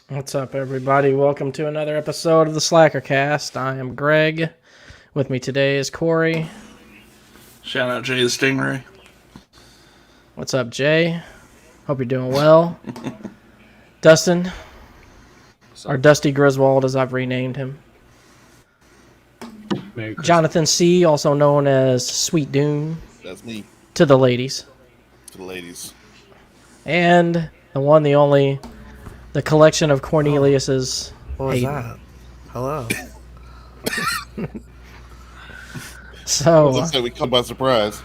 What's up, everybody? Welcome to another episode of the Slackercast. I am Greg. With me today is Corey. Shout out Jay the Stingray. What's up, Jay? Hope you're doing well. Dustin, or Dusty Griswold, as I've renamed him. Jonathan C., also known as Sweet Doom. That's me. To the ladies. To the ladies. And the one, the only, the collection of Cornelius's. What was that? Hello. So looks like we come by surprise.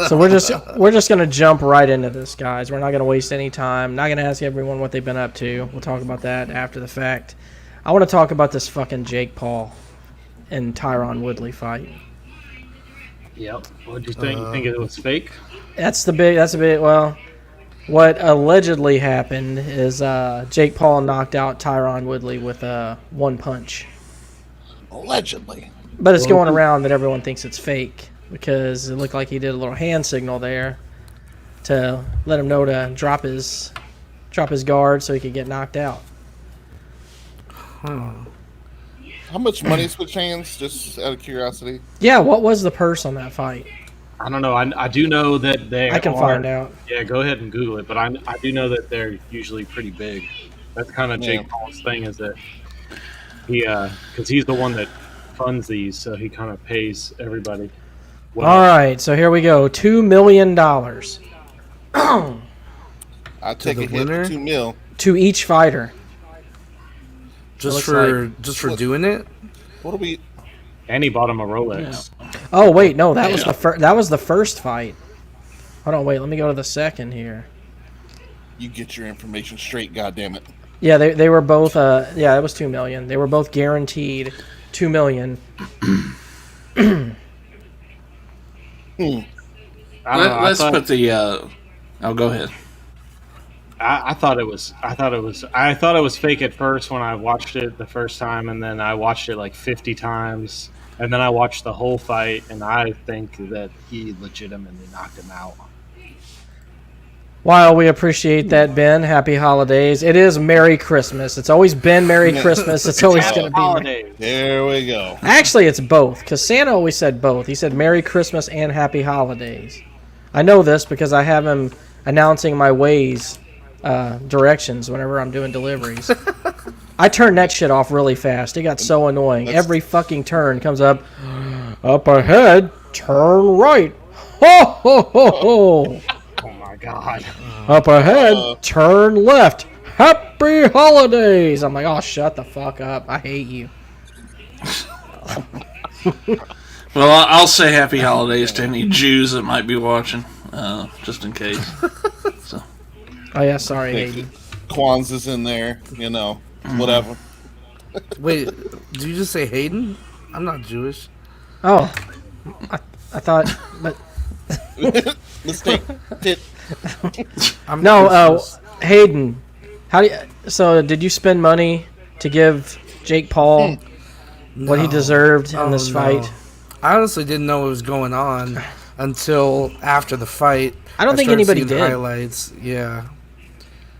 So we're just gonna jump right into this, guys. We're not gonna waste any time. Not gonna ask everyone what they've been up to. We'll talk about that after the fact. I want to talk about this fucking Jake Paul and Tyron Woodley fight. Yep. What do you think? You think it was fake? That's a bit. Well, what allegedly happened is Jake Paul knocked out Tyron Woodley with one punch. Allegedly. But it's going around that everyone thinks it's fake because it looked like he did a little hand signal there to let him know to drop his guard so he could get knocked out. Huh. How much money switch hands? Just out of curiosity. Yeah, what was the purse on that fight? I don't know. I do know that they I can find out. Yeah, go ahead and Google it. But I do know that they're usually pretty big. That's kind of Jake Paul's thing, is that he because he's the one that funds these, so he kind of pays everybody. Well, all right, so here we go. $2 million. I'll take a hit for $2 million to each fighter. Just for doing it. What do we? And he bought him a Rolex. Yeah. Oh wait, no, that was the first fight. Hold on, wait, let me go to the second here. You get your information straight, goddammit. Yeah, they were both. Yeah, it was $2 million. They were both guaranteed $2 million. Let's put the. Oh, go ahead. I thought it was fake at first when I watched it the first time, and then I watched it like 50 times, and then I watched the whole fight, and I think that he legitimately knocked him out. While we appreciate that, Ben, happy holidays. It is Merry Christmas. It's always been Merry Christmas. It's always going to be holidays. There we go. Actually, it's both, because Santa always said both. He said Merry Christmas and Happy Holidays. I know this because I have him announcing my Waze directions whenever I'm doing deliveries. I turned that shit off really fast. It got so annoying. Every fucking turn comes up ahead, turn right. Ho, ho, ho, ho. Oh my God. Up ahead, turn left. Happy Holidays. I'm like, oh, shut the fuck up. I hate you. Well, I'll say happy holidays to any Jews that might be watching, just in case. So. Oh, yeah, sorry, Hayden. Kwanzaa's in there, whatever. Wait, did you just say Hayden? I'm not Jewish. Oh, I thought, but... Mistake. No, Hayden, so did you spend money to give Jake Paul what he deserved in this fight? I honestly didn't know what was going on until after the fight. I don't think anybody did. Highlights, yeah.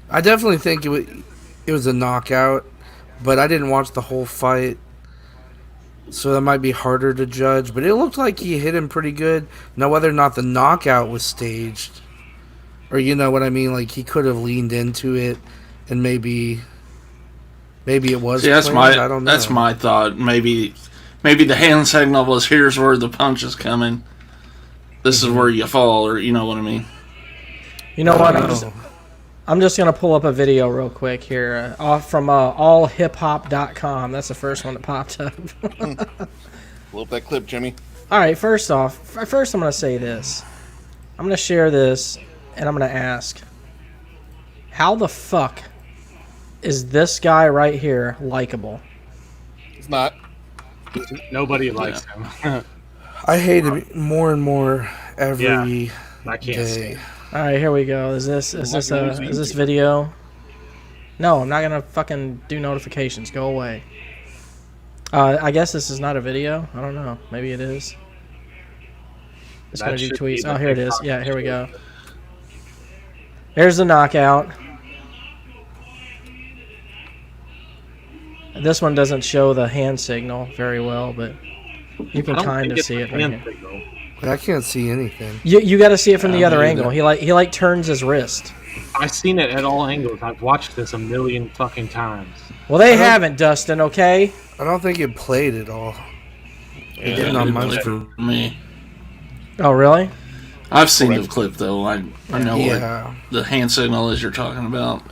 I definitely think it was a knockout, but I didn't watch the whole fight, so that might be harder to judge. But it looked like he hit him pretty good. Now, whether or not the knockout was staged, or you know what I mean, like he could have leaned into it, and maybe it was. See, I don't know. That's my thought. Maybe the hand signal was, here's where the punch is coming. This is where you fall, or you know what I mean. You know what? I'm just going to pull up a video real quick here off from allhiphop.com. That's the first one that popped up. Pull up that clip, Jimmy. All right, first I'm going to say this. I'm going to share this, and I'm going to ask, how the fuck is this guy right here likable? It's not. Nobody likes him. I hate it more and more every I can't day. say. All right, here we go. Is this video? No, I'm not gonna fucking do notifications. Go away. I guess this is not a video. I don't know. Maybe it is. It's gonna do tweets. Oh, here it is. Yeah, here we go. There's the knockout. This one doesn't show the hand signal very well, but you can I don't kind think of it's see a it right hand here. signal. But I can't see anything. You got to see it from the other me angle. either. He like turns his wrist. I've seen it at all angles. I've watched this a million fucking times. Well, they haven't, Dustin. Okay. I don't think it played at all. It Yeah, didn't on it my played screen. for me. Oh, really? I've seen the clip though. I know Yeah. what the hand signal is you're talking about.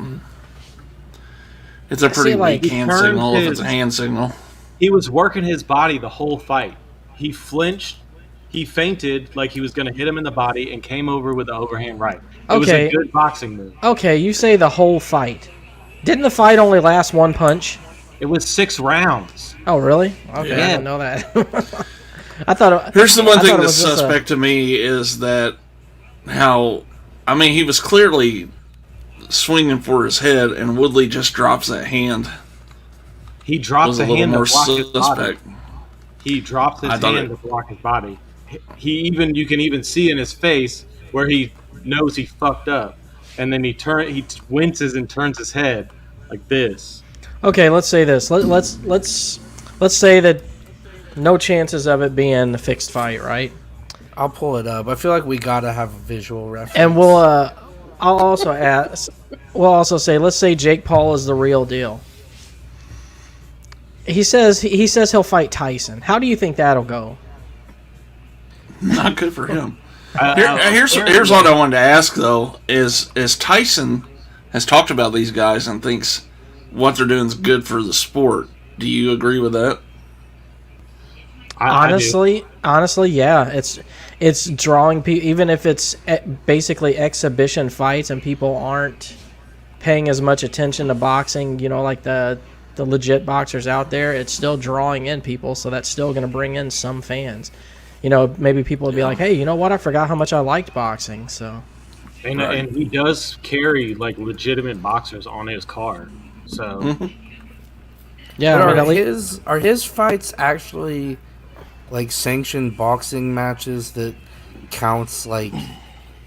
It's a see, pretty like, weak he hand turned signal if his- it's a hand signal. He was working his body the whole fight. He flinched. He fainted like he was going to hit him in the body and came over with the overhand right. It was Okay. a good boxing move. Okay, you say the whole fight. Didn't the fight only last one punch? It was 6 rounds. Oh, really? Okay, I Yeah. didn't know that. I thought. Here's the one I thing thought it that's was just suspect to me is that he was clearly swinging for his head, and Woodley just drops that hand. He dropped Was the a little hand to more block his body. suspect. He dropped his I thought hand to block his body. You can even see in his face where he knows he fucked up, and then he winces and turns his head like this. Okay, let's say this. Let's say that no chances of it being a fixed fight, right? I'll pull it up. I feel like we gotta have a visual reference. And I'll also ask. We'll also say, let's say Jake Paul is the real deal. He says he'll fight Tyson. How do you think that'll go? Not good for him. Here's what I wanted to ask though: is Tyson has talked about these guys and thinks what they're doing is good for the sport. Do you agree with that? I do. Honestly, yeah. It's drawing people, even if it's basically exhibition fights and people aren't paying as much attention to boxing. You know, like the legit boxers out there. It's still drawing in people, so that's still going to bring in some fans. You know, maybe people would be like, "Hey, you know what? I forgot how much I liked boxing." So, And he does carry like legitimate boxers on his card. So yeah. But I mean, are his fights actually like sanctioned boxing matches that counts like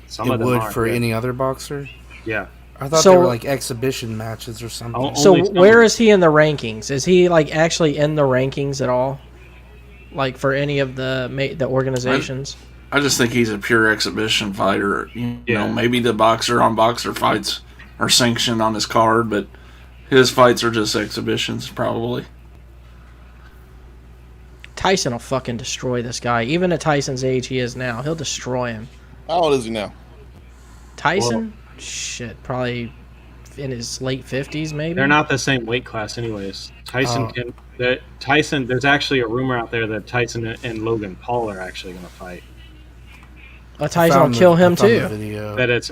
some it of them would are, for yeah. any other boxer? Yeah. I thought So- they were like exhibition matches or something. Oh, So Only some where of is he in the rankings? Is he like actually in the rankings at all? Like for any of the organizations? I just think he's a pure exhibition fighter. You Yeah. know, maybe the boxer on boxer fights are sanctioned on his card, but his fights are just exhibitions, probably. Tyson will fucking destroy this guy. Even at Tyson's age he is now, he'll destroy him. How old is he now? Tyson? Shit, probably in his late 50s maybe? They're not the same weight class anyways. Tyson there's actually a rumor out there that Tyson and Logan Paul are actually going to fight. Tyson will kill him too. That it's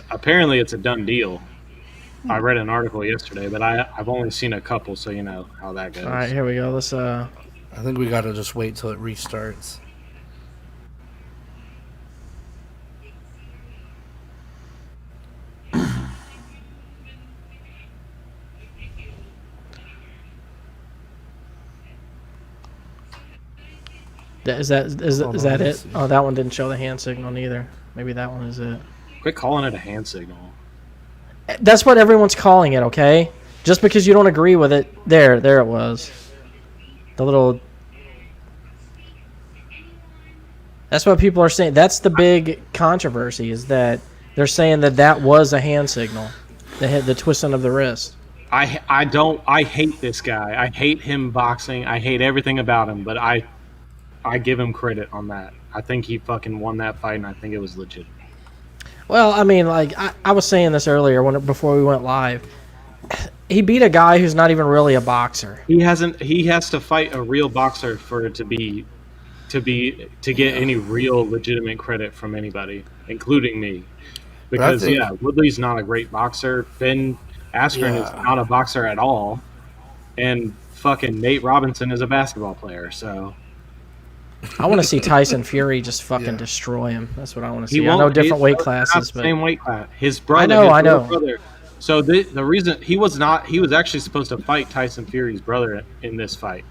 a done deal. I read an article yesterday, but I've only seen a couple, so you know how that goes. All right, here we go. Let's I think we gotta just wait till it restarts. is that Hold on, it? let's see. Oh, that one didn't show the hand signal neither. Maybe that one is it. Quit calling it a hand signal. That's what everyone's calling it, okay? Just because you don't agree with it, there it was. The little. That's what people are saying. That's the big controversy, is that they're saying that was a hand signal, the twisting of the wrist. I hate this guy. I hate him boxing. I hate everything about him, but I give him credit on that. I think he fucking won that fight, and I think it was legit. Well, I mean, like I was saying this earlier before we went live. He beat a guy who's not even really a boxer. He has to fight a real boxer for it to get any real legitimate credit from anybody, including me. Because Woodley's not a great boxer. Ben Askren is not a boxer at all, and fucking Nate Robinson is a basketball player. So I want to see Tyson Fury just fucking destroy him. That's what I want to see. I won't- know different he's weight not classes, the but same weight class. His brother. I know. Brother, so the reason he was actually supposed to fight Tyson Fury's brother in this fight.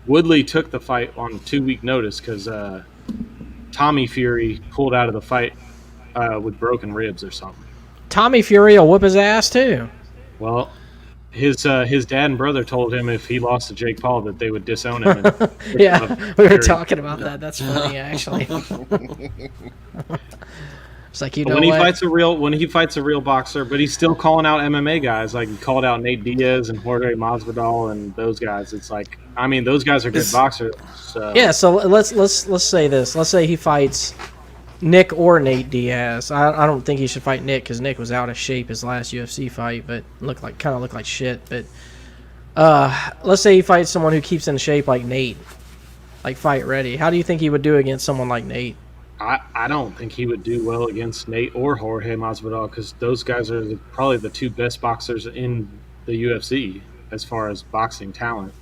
Woodley took the fight on 2-week notice because Tommy Fury pulled out of the fight with broken ribs or something. Tommy Fury will whoop his ass too. Well, his dad and brother told him if he lost to Jake Paul that they would disown him. And Yeah, we were talking about that. That's funny, actually. It's like, you know, when he fights a real boxer, but he's still calling out MMA guys. Like he called out Nate Diaz and Jorge Masvidal and those guys. It's like, I mean, those guys are good boxers. So. Yeah, so let's say this. Let's say he fights Nick or Nate Diaz. I don't think he should fight Nick because Nick was out of shape his last UFC fight, but kind of looked like shit. But let's say he fights someone who keeps in shape like Nate, like fight ready. How do you think he would do against someone like Nate? I don't think he would do well against Nate or Jorge Masvidal because those guys are probably the two best boxers in the UFC as far as boxing talent.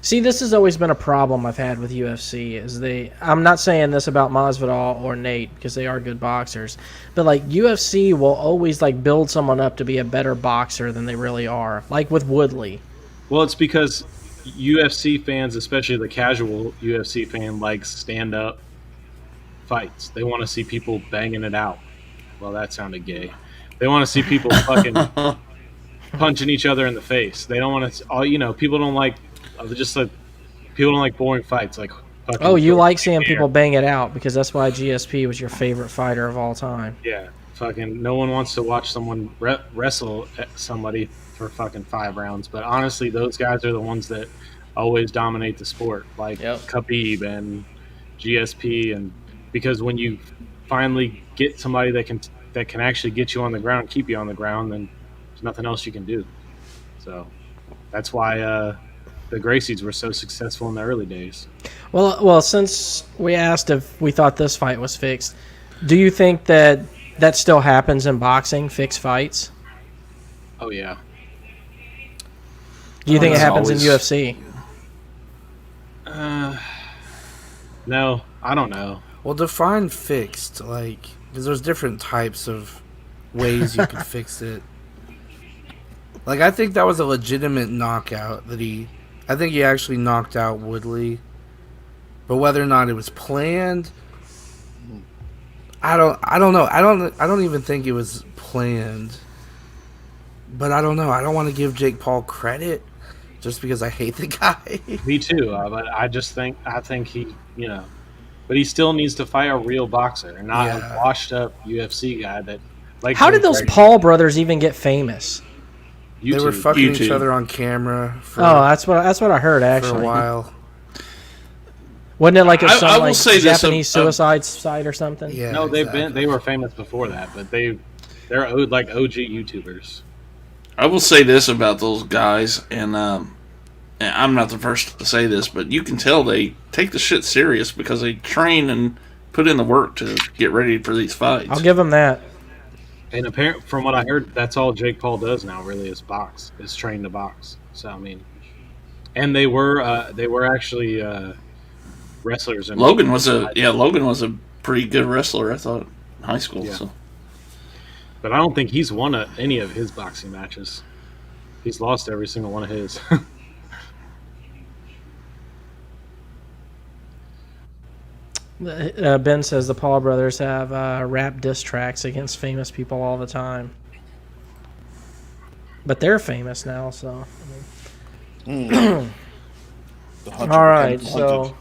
See, this has always been a problem I've had with UFC. I'm not saying this about Masvidal or Nate because they are good boxers, but like UFC will always like build someone up to be a better boxer than they really are. Like with Woodley. Well, it's because UFC fans, especially the casual UFC fan, likes stand-up fights. They want to see people banging it out. Well, that sounded gay. They want to see people fucking punching each other in the face. They don't want to. People don't like. People don't like boring fights. Like. Oh, you like seeing people bang it out because that's why GSP was your favorite fighter of all time. Yeah, fucking. No one wants to watch someone wrestle somebody for fucking 5 rounds. But honestly, those guys are the ones that always dominate the sport, like Khabib and GSP and. Because when you finally get somebody that can actually get you on the ground, keep you on the ground, then there's nothing else you can do. So that's why the Gracies were so successful in the early days. Well, since we asked if we thought this fight was fixed, do you think that still happens in boxing, fixed fights? Oh yeah. Do you think it happens in UFC? No, I don't know. Well, define fixed, like, because there's different types of ways you could fix it. Like, I think that was a legitimate knockout I think he actually knocked out Woodley. But whether or not it was planned, I don't know. I don't even think it was planned. But I don't know. I don't want to give Jake Paul credit just because I hate the guy. Me too. But I think he, but he still needs to fight a real boxer and not a washed up UFC guy that. Like, how did those Paul brothers even get famous? YouTube. They were fucking each other on camera. That's what I heard actually. For a while. Wasn't it like some like this, Japanese suicide site or something? Yeah. No, they were famous before that, but they're like OG YouTubers. I will say this about those guys, and I'm not the first to say this, but you can tell they take the shit serious because they train and put in the work to get ready for these fights. I'll give them that. And apparently, from what I heard, that's all Jake Paul does now. Really, is train to box. So I mean, and they were actually wrestlers. Logan was a pretty good wrestler, I thought, in high school. Yeah. So. But I don't think he's won any of his boxing matches. He's lost every single one of his. Ben says the Paul brothers have rap diss tracks against famous people all the time. But they're famous now, so. All right, so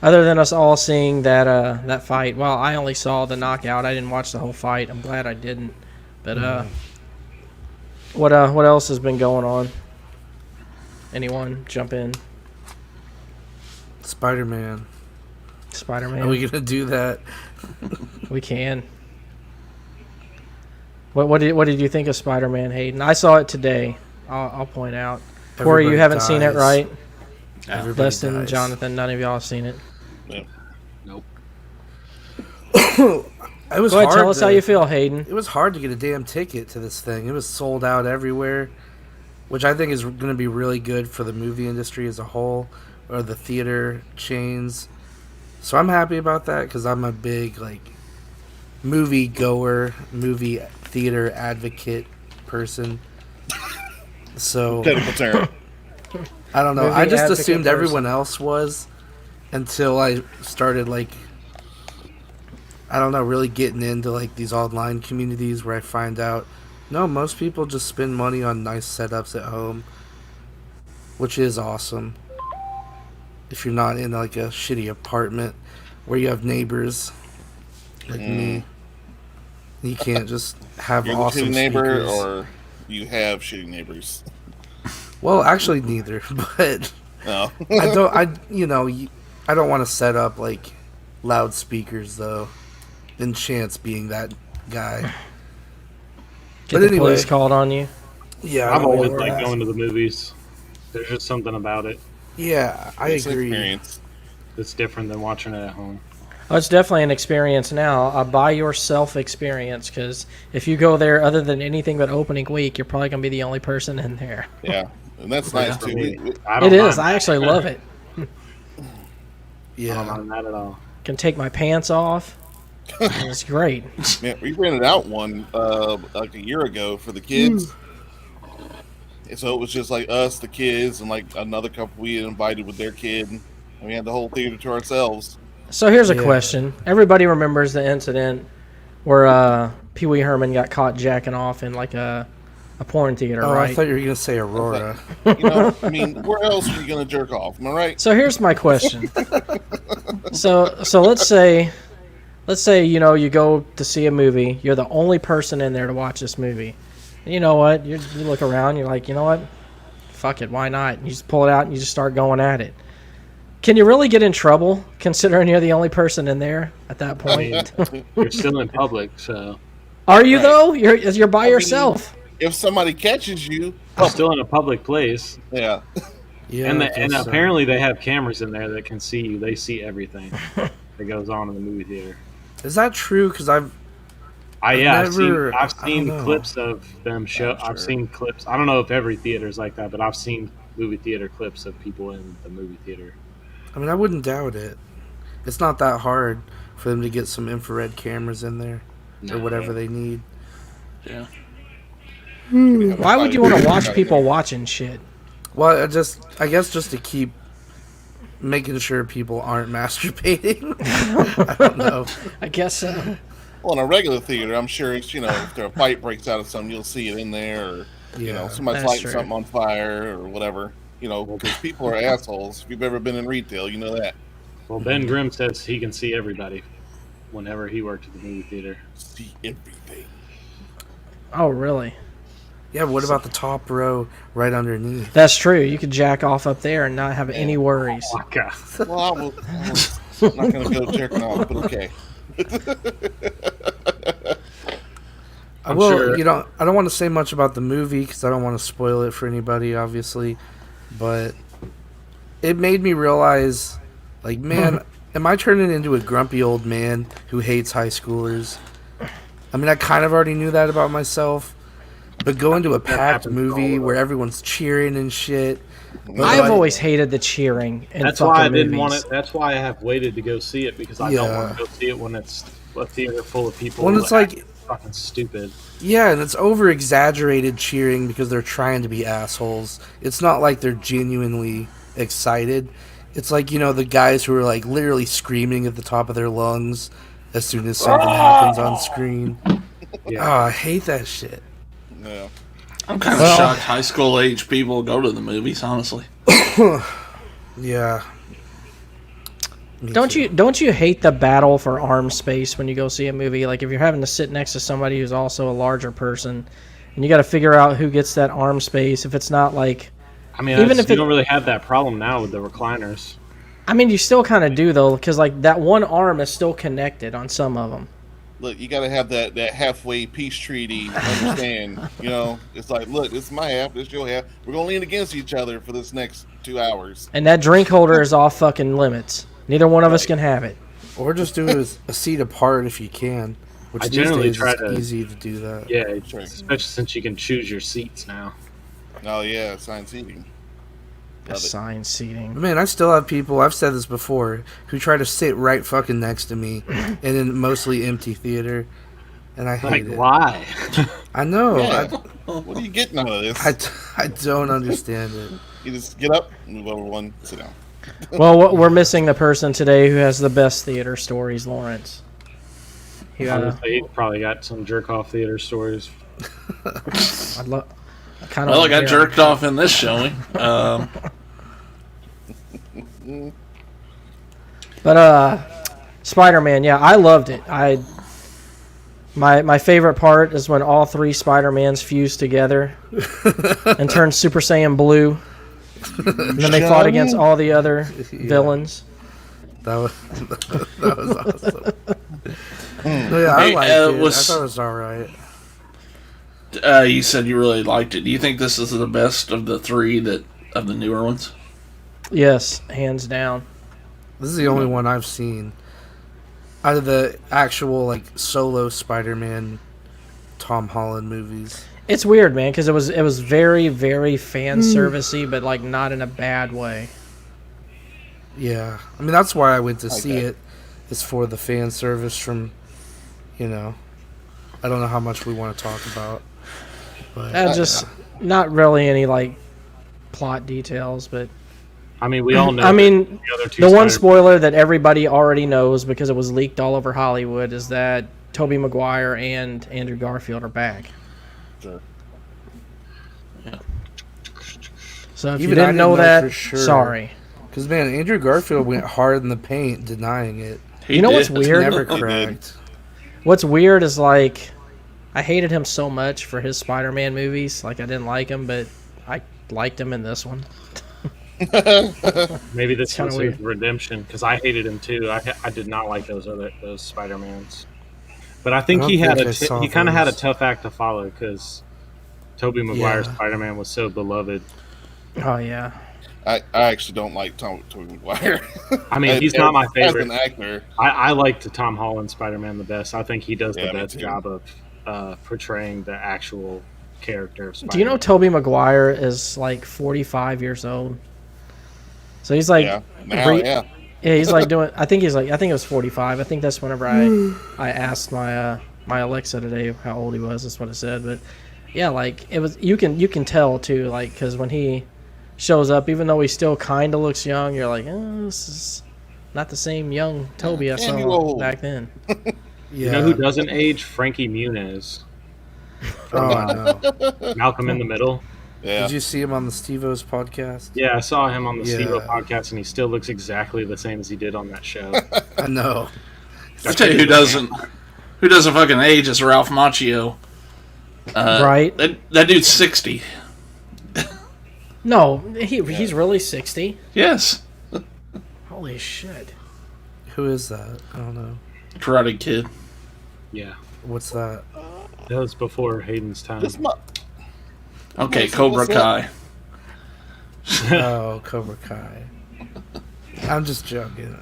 other than us all seeing that fight, well, I only saw the knockout. I didn't watch the whole fight. I'm glad I didn't. But what else has been going on? Anyone jump in? Spider-Man. Spider-Man. Are we gonna do that? We can. What did you think of Spider-Man, Hayden? I saw it today. I'll point out. Corey, you haven't seen it, right? Dustin, Jonathan, none of y'all have seen it. Nope. It was Go ahead, hard. Tell us how you feel, Hayden. It was hard to get a damn ticket to this thing. It was sold out everywhere, which I think is going to be really good for the movie industry as a whole, or the theater chains. So I'm happy about that because I'm a big movie goer, movie theater advocate person. So I don't know. Movie I just advocate assumed person. everyone else was until I started I don't know, really getting into these online communities where I find out No, most people just spend money on nice setups at home, which is awesome. If you're not in like a shitty apartment where you have neighbors like me, you can't just have You're awesome the shitty neighbor, speakers. or you have shitty neighbors. Well, actually, neither. But No. I don't want to set up like loudspeakers though. And Chance being that guy. Get But the anyway, police called on you. yeah, I've always we're liked at. going to the movies. There's just something about it Yeah, I It's an agree. experience. that's different than watching it at home. Oh, it's definitely an experience now, a by yourself experience, because if you go there other than anything but opening week, you're probably going to be the only person in there. Yeah, and that's nice For too. me, We- I don't It is. mind I actually love it. I don't Yeah, mind that at all. Can take my pants off. It's great. Man, we rented out one like a year ago for the kids. And so it was just like us, the kids, and like another couple we had invited with their kid. And we had the whole theater to ourselves. So here's a Yeah. question. Everybody remembers the incident where Pee Wee Herman got caught jacking off in like a porn theater, Oh, right? I thought you were gonna say Aurora. You know, I mean, where else are you gonna jerk off? Am I right? So here's my question. so let's say you go to see a movie. You're the only person in there to watch this movie. And you know what? You look around. You're like, you know what? Fuck it. Why not? And you just pull it out and you just start going at it. Can you really get in trouble considering you're the only person in there at that point? You're still in public, so Are you Right. though? You're by yourself. If somebody catches you, you're still in a public place. yeah, Yeah, And I guess so. apparently they have cameras in there that can see you. They see everything that goes on in the movie theater. Is that true? Because I've I've never- I've I seen don't know. clips of them show. I'm I've sure. seen clips. I don't know if every theater is like that, but I've seen movie theater clips of people in the movie theater. I mean, I wouldn't doubt it. It's not that hard for them to get some infrared cameras in there or whatever they need. Yeah. Why would you want to watch people watching shit? Well, I guess just to keep making sure people aren't masturbating. I don't know. I guess so. well, in a regular theater, I'm sure it's if there a fight breaks out of something, you'll see it in there, or Yeah, somebody's that's lighting true. something on fire or whatever. Because people are assholes. If you've ever been in retail, you know that. Well, Ben Grimm says he can see everybody whenever he worked at the movie theater. See everything. Oh, really? Yeah, what about the top row right underneath? That's true. You could jack off up there and not have any worries. Oh, God. Well, I'm not going to go jerking off, but okay. I'm Well, sure- I don't want to say much about the movie because I don't want to spoil it for anybody, obviously. But it made me realize, like, man, am I turning into a grumpy old man who hates high schoolers? I mean, I kind of already knew that about myself. But going to a packed happens movie all where everyone's cheering and shit. but I've like- always hated the cheering in That's fucking why I movies. didn't want it. That's why I have waited to go see it because I don't Yeah. want to go see it when it's a theater full of people. When who it's like, act fucking stupid. yeah, and it's over exaggerated cheering because they're trying to be assholes. It's not like they're genuinely excited. It's like, the guys who are like literally screaming at the top of their lungs as soon as something happens on screen. Yeah. Oh, I hate that shit. Yeah. I'm kind of Well- shocked high school age people go to the movies, honestly. Yeah. Me Don't too. you hate the battle for arm space when you go see a movie? Like if you're having to sit next to somebody who's also a larger person, and you got to figure out who gets that arm space. If it's not like, I mean, even if you it- don't really have that problem now with the recliners. I mean, you still kind of do though, because like that one arm is still connected on some of them. Look, you got to have that halfway peace treaty. Understand? It's like, look, this is my half, this is your half. We're gonna lean against each other for this next 2 hours. And that drink holder is off fucking limits. Neither one of us can have it. Or just do a seat apart if you can. Which I these generally days try is to- easy to do that. Yeah, Sure. especially since you can choose your seats now. Oh yeah, assigned seating. Love it. Assigned seating. Man, I still have people, I've said this before, who try to sit right fucking next to me in a mostly empty theater. And I hate Like, it. why? I know. Yeah. What are you getting out of this? I don't understand it. You just get up, move over one, sit down. Well, we're missing the person today who has the best theater stories, Lawrence. He probably got some jerk off theater stories. I'd love. Well, I got jerked off in this showing. But Spider-Man, yeah, I loved it. My favorite part is when all three Spider-Mans fused together and turned Super Saiyan Blue. And then they fought against all the other villains. That was awesome. Yeah, I liked it. I thought it was all right. You said you really liked it. Do you think this is the best of the three of the newer ones? Yes, hands down. This is the only one I've seen out of the actual solo Spider-Man Tom Holland movies. It's weird, man, because it was very, very fan servicey, but not in a bad way. Yeah, I mean that's why I went to see it. Is for the fan service from, I don't know how much we want to talk about, but just not really any plot details, but I mean we all know. I mean, the one spoiler that everybody already knows because it was leaked all over Hollywood is that Tobey Maguire and Andrew Garfield are back. Sure. Yeah. So if you didn't know that, for sure. Sorry. Because, man, Andrew Garfield went hard in the paint denying it. You know what's weird? Never cracked. What's weird is, I hated him so much for his Spider-Man movies. I didn't like him, but I liked him in this one. Maybe this kinda was weird. his redemption, because I hated him too. I did not like those Spider-Mans. But I think he kind of had a tough act to follow, because Tobey Maguire's Spider-Man was so beloved. Oh, yeah. I actually don't like Tobey Maguire. I mean, he's not my favorite. As an actor. I liked the Tom Holland Spider-Man the best. I think he does the Yeah, me best too. job of portraying the actual character of Spider-Man. Do you know Tobey Maguire is 45 years old? So he's Yeah. Now, yeah, he's doing. I think it was 45. I think that's whenever I asked my Alexa today how old he was. That's what it said. But yeah, it was. You can tell too, because when he shows up, even though he still kind of looks young, you're like, this is not the same young Toby I saw back then. Yeah. You know who doesn't age? Frankie Muniz. Oh, I know. Malcolm in the Middle. Yeah. Did you see him on the Steve-O's podcast? Yeah, I saw him on the Yeah. Steve-O podcast, and he still looks exactly the same as he did on that show. I know. I tell you who doesn't fucking age is Ralph Macchio. Right? That dude's 60. No, he's really 60. Yes. Holy shit! Who is that? I don't know. Karate Kid. Yeah, What's that? that was before Hayden's time. Okay, What's Cobra that? Kai. Oh, Cobra Kai. I'm just joking.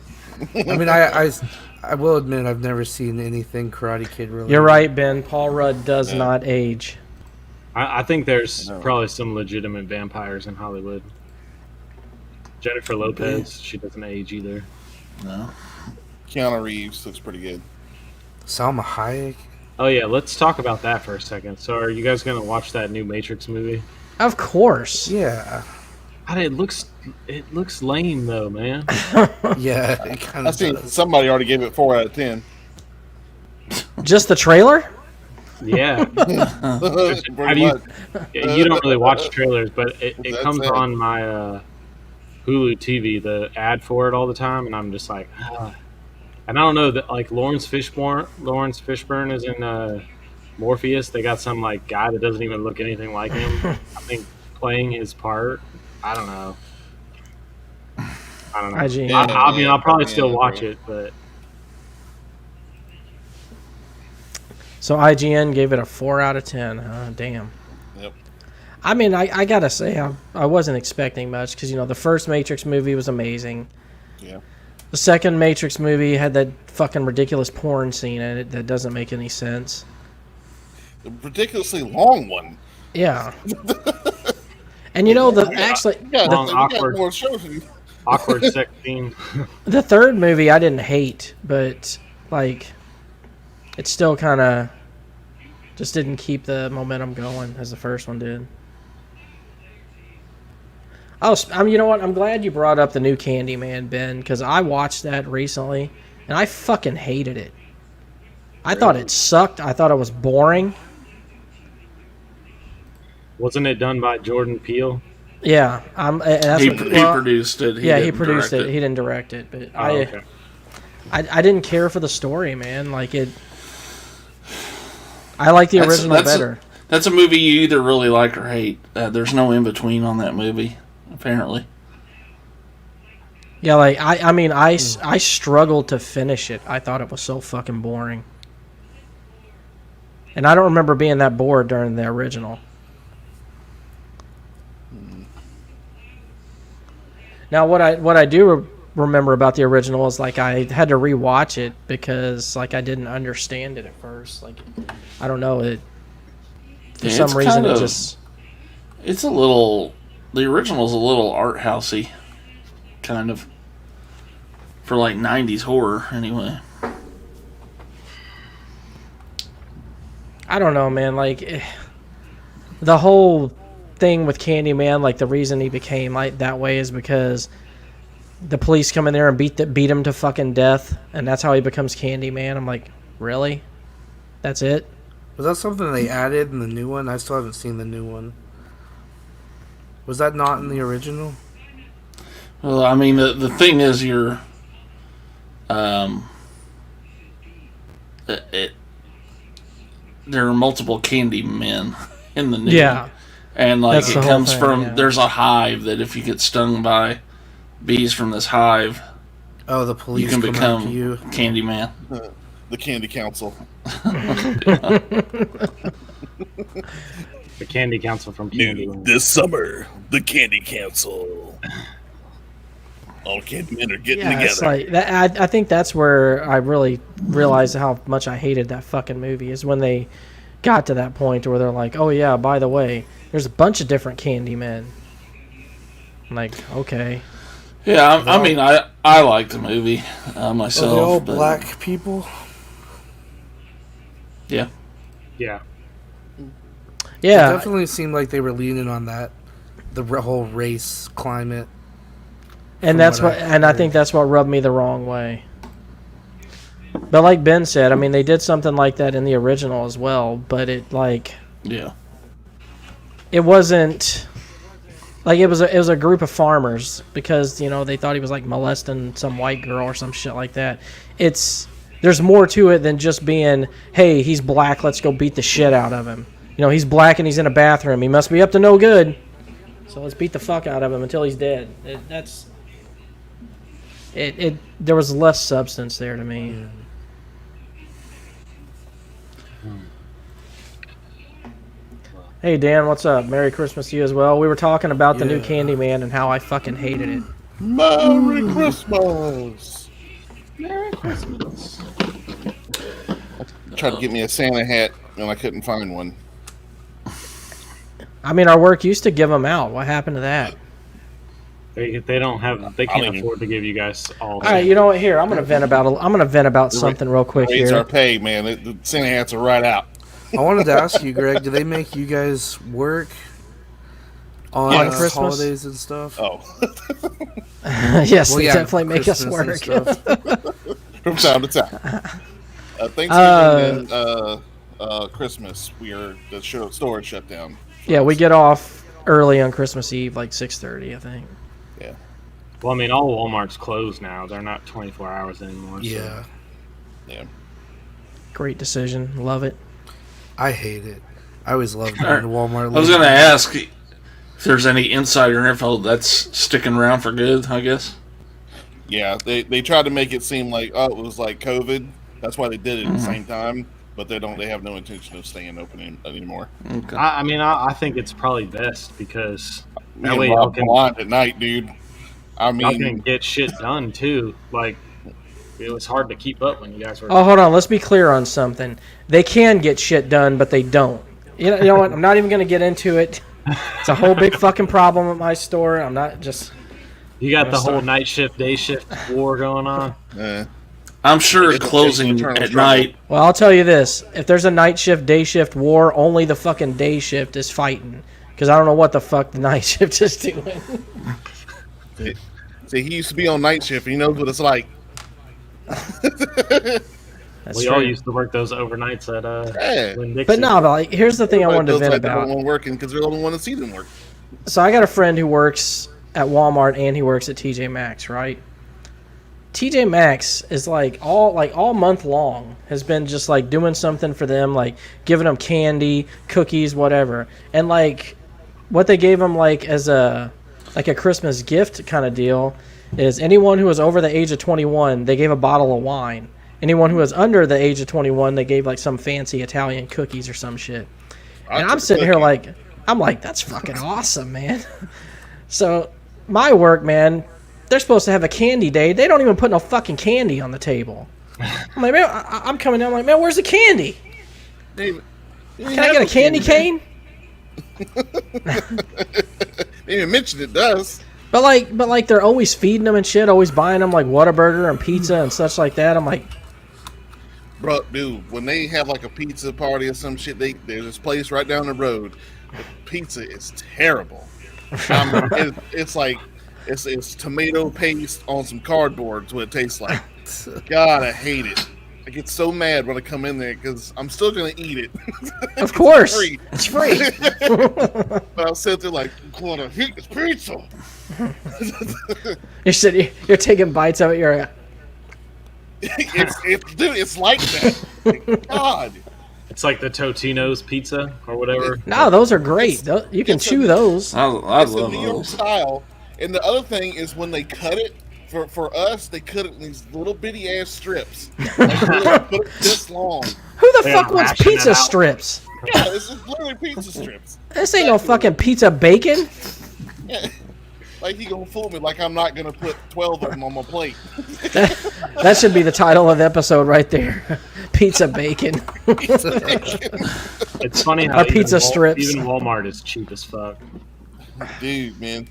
I mean, I will admit I've never seen anything Karate Kid related. You're right, Ben. Paul Rudd does not age. I think there's probably some legitimate vampires in Hollywood. Jennifer Lopez, she doesn't age either. No. Keanu Reeves looks pretty good. Salma Hayek. Oh yeah, let's talk about that for a second. So, are you guys gonna watch that new Matrix movie? Of course. Yeah. It looks lame though, man. Yeah, it kind I of think does. somebody already gave it 4 out of 10. Just the trailer? Yeah. Pretty much. You don't really watch trailers, but it That's comes it. on my Hulu TV, the ad for it all the time, and I'm just like, And I don't know that Lawrence Fishburne is in Morpheus. They got some guy that doesn't even look anything like him. I think playing his part. I don't know. IGN. I mean, I'll probably still watch it, but So IGN gave it a 4 out of 10. Huh? Damn. Yep. I mean, I gotta say, I wasn't expecting much because the first Matrix movie was amazing. Yeah. The second Matrix movie had that fucking ridiculous porn scene in it that doesn't make any sense. A ridiculously long one. Yeah. And actually, Yeah, Long, we got awkward. more shows than you. awkward sex scene. the third movie I didn't hate, but it still kind of just didn't keep the momentum going as the first one did. Oh, you know what? I'm glad you brought up the new Candyman, Ben, because I watched that recently, and I fucking hated it. I thought it sucked. I thought it was boring. Wasn't it done by Jordan Peele? Yeah, He produced it. He produced it. He didn't direct it, but Okay. I didn't care for the story, man. Like it, I like the original better. That's a movie you either really like or hate. There's no in between on that movie, apparently. Yeah, like I struggled to finish it. I thought it was so fucking boring, and I don't remember being that bored during the original. Now, what I do remember about the original is like I had to rewatch it because like I didn't understand it at first. Like I don't know it for some reason it just. It's a little. The original's a little art housey, kind of. For like 90s horror, anyway. I don't know, man. Like the whole thing with Candyman, like the reason he became like that way is because the police come in there and beat him to fucking death, and that's how he becomes Candyman. I'm like, really? That's it? Was that something they added in the new one? I still haven't seen the new one. Was that not in the original? Well, I mean, the thing is, there are multiple Candymen in the new. Yeah. And like That's it the whole comes thing, from yeah. There's a hive that if you get stung by bees from this hive, Oh, the police you can come become after you. Candyman. The Candy Council. The Candy Council from Candyland. This summer, the Candy Council. All Candymen are getting together. It's like that. I think that's where I really realized how much I hated that fucking movie is when they got to that point where they're like, oh yeah, by the way, there's a bunch of different Candymen. I'm like, okay. Yeah, I mean, I like the movie myself. Are they all but, black people? Yeah. Yeah. Yeah. It definitely seemed like they were leaning on that, the whole race climate. And that's what, I think that's what rubbed me the wrong way. But like Ben said, I mean, they did something like that in the original as well, but it it wasn't like it was a group of farmers because they thought he was like molesting some white girl or some shit like that. There's more to it than just being, hey, he's black, let's go beat the shit out of him. He's black and he's in a bathroom. He must be up to no good. So let's beat the fuck out of him until he's dead. There was less substance there to me. Hey Dan, what's up? Merry Christmas to you as well. We were talking about the new Candyman and how I fucking hated it. Merry Christmas! Merry Christmas. Tried to get me a Santa hat and I couldn't find one. I mean, our work used to give them out. What happened to that? They don't have. They can't afford to give you guys all. All right, you know what? Here, I'm gonna vent about something real quick Raise here. our pay, man. The Santa hats are right out. I wanted to ask you, Greg, do they make you guys work on Christmas? holidays and stuff? Oh. Yes, Well, they yeah, definitely make us Christmas work. and stuff. From time to time. Thanksgiving and Christmas, the store is shut down. Yeah, we get off early on Christmas Eve, like 6:30, I think. Yeah. Well, I mean, all Walmart's closed now. They're not 24 hours anymore. Yeah. So. Yeah. Great decision. Love it. I hate it. I always loved going to Walmart. I was going to ask if there's any insider info that's sticking around for good, I guess. Yeah, they tried to make it seem like, it was like COVID. That's why they did it at the same time. But they have no intention of staying open anymore. Okay. I mean, I think it's probably best because Me that way and y'all Rob blind at night, dude. I y'all can mean, get shit done too. Like, it was hard to keep up when you guys were. Oh, hold on. Let's be clear on something. They can get shit done, but they don't. You know what? I'm not even going to get into it. It's a whole big fucking problem at my store. I'm not just... You got the whole night shift, day shift war going on. I'm sure closing at night. Well, I'll tell you this. If there's a night shift, day shift war, only the fucking day shift is fighting. Because I don't know what the fuck the night shift is doing. See, he used to be on night shift. He knows what it's like. That's We true. all used to work those overnights at Winn-Dixie. But no, but like, here's the thing I wanted to vent about. One working because they're the only one to see them work. So I got a friend who works at Walmart and he works at TJ Maxx, right? TJ Maxx is like all month long has been just like doing something for them, like giving them candy, cookies, whatever. And like what they gave them like as a Christmas gift kind of deal is anyone who was over the age of 21, they gave a bottle of wine. Anyone who was under the age of 21, they gave like some fancy Italian cookies or some shit. And I'm sitting here like, that's fucking awesome, man. So my work, man, they're supposed to have a candy day. They don't even put no fucking candy on the table. I'm like, man, I'm coming down like, man, where's the candy? Can I get a candy cane? They even mentioned it does. But like they're always feeding them and shit, always buying them like Whataburger and pizza and such like that. I'm like, bro, dude, when they have like a pizza party or some shit, there's this place right down the road. The pizza is terrible. It's like it's tomato paste on some cardboard. Is what it tastes like. God, I hate it. I get so mad when I come in there because I'm still gonna eat it. Of course, it's free. But I'll sit there like, "Want to eat this pizza?" You're taking bites of it. You're. It's like that. God. It's like the Totino's pizza or whatever. No, those are great. You can chew those. I It's love a New York those. style. And the other thing is when they cut it, for us, they cut it in these little bitty ass strips. Like, put it this long. Who the They fuck wants ration it pizza out. strips? Yeah, this is literally pizza strips. This ain't no fucking pizza bacon. Yeah. Like he gonna fool me like I'm not gonna put 12 of them on my plate. That should be the title of the episode right there. Pizza bacon. It's funny how Our pizza strips. even Walmart is cheap as fuck. Dude, man,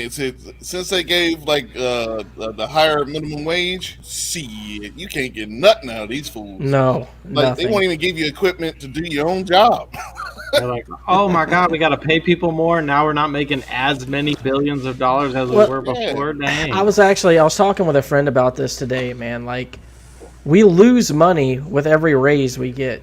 since they gave like the higher minimum wage, shit, you can't get nothing out of these fools. No, Like nothing. they won't even give you equipment to do your own job. They're like, oh my god, we got to pay people more. Now we're not making as many billions of dollars as we were before. Dang. I was talking with a friend about this today, man. Like, we lose money with every raise we get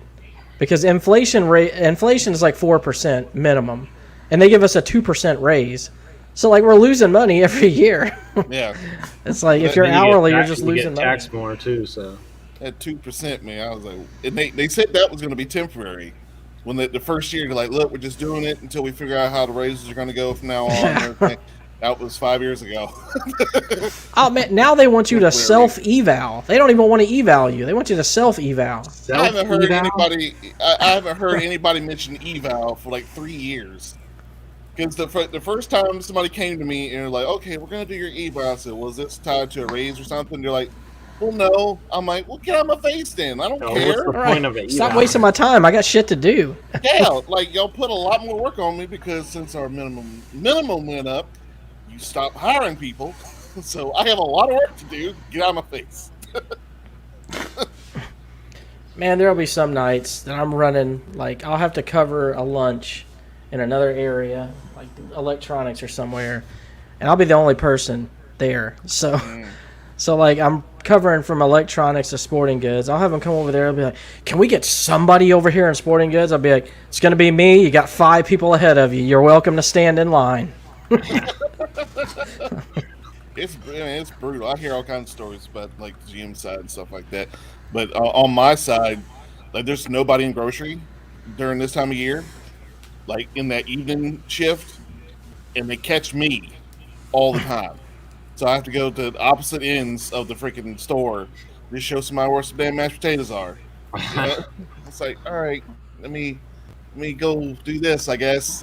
because inflation is like 4% minimum, and they give us a 2% raise. So like we're losing money every year. Yeah, It's like if you're Then you get hourly, you're taxed- just you losing get money. taxed more too. So at 2%, man, I was like, and they said that was going to be temporary. When the first year, they're like, look, we're just doing it until we figure out how the raises are going to go from now on. And everything. That was 5 years ago. Oh man, now they want you to self-eval. They don't even want to eval you. They want you to self-eval. I haven't heard anybody mention eval for like 3 years. Because the first time somebody came to me and they're like, okay, we're going to do your eval. I said, was this tied to a raise or something? They're like, well, no. I'm like, well, get out of my face then. I don't what's care. the All right, point of it? stop wasting my time. I got shit to do. Yeah, like y'all put a lot more work on me because since our minimum went up, you stopped hiring people. So I have a lot of work to do. Get out of my face. Man, there'll be some nights that I'm running, like, I'll have to cover a lunch in another area, like electronics or somewhere, and I'll be the only person there. So like, I'm covering from electronics to sporting goods. I'll have them come over there and be like, can we get somebody over here in sporting goods? I'll be like, it's going to be me. You got 5 people ahead of you. You're welcome to stand in line. It's brutal. I hear all kinds of stories about like the GM side and stuff like that. But on my side, like there's nobody in grocery during this time of year, like in that evening shift, and they catch me all the time. So I have to go to the opposite ends of the freaking store to show somebody where some damn mashed potatoes are. You know? It's like, all right, let me go do this, I guess.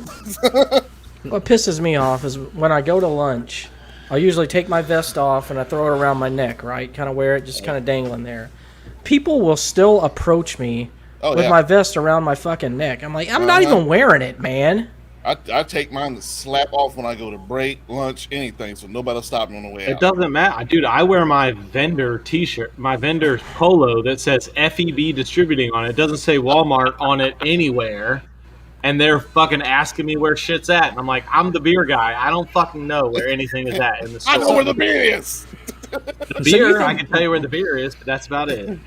What pisses me off is when I go to lunch, I'll usually take my vest off and I throw it around my neck, right? Kind of wear it just kind of dangling there. People will still approach me with my vest around my fucking neck. I'm like, I'm not even wearing it, man. I take mine to slap off when I go to break, lunch, anything, so nobody will stop me on the way out. it doesn't matter, dude. I wear my vendor T-shirt, my vendor polo that says FEB Distributing on it. It doesn't say Walmart on it anywhere, and they're fucking asking me where shit's at, and I'm like, I'm the beer guy. I don't fucking know where anything is at in the store. I know where the beer is. The beer, I can tell you where the beer is, but that's about it.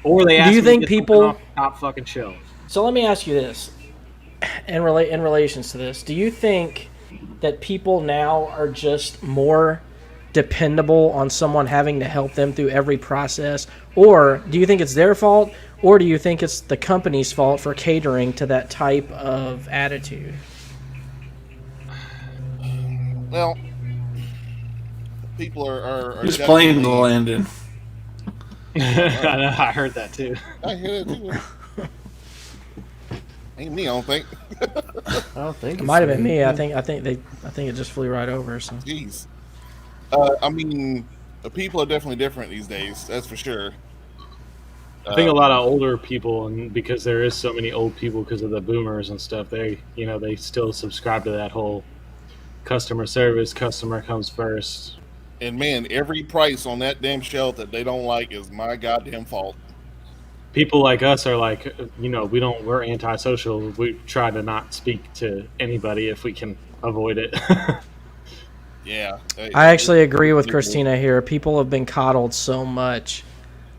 Or they ask Do you me to think get something people? off the top fucking shelf. So let me ask you this, in relations to this, do you think that people now are just more dependable on someone having to help them through every process, or do you think it's their fault, or do you think it's the company's fault for catering to that type of attitude? Well, people are Who's playing the Landon? I know, I heard that too. I hear that too. Ain't me, I don't think. I don't think It might have been me. I think it just flew right over. So Jeez. I mean, the people are definitely different these days. That's for sure. I think a lot of older people, and because there is so many old people because of the boomers and stuff, they still subscribe to that whole customer service, customer comes first. And man, every price on that damn shelf that they don't like is my goddamn fault. People like us are like, we're antisocial. We try to not speak to anybody if we can avoid it. Yeah. I actually agree with Christina here. People have been coddled so much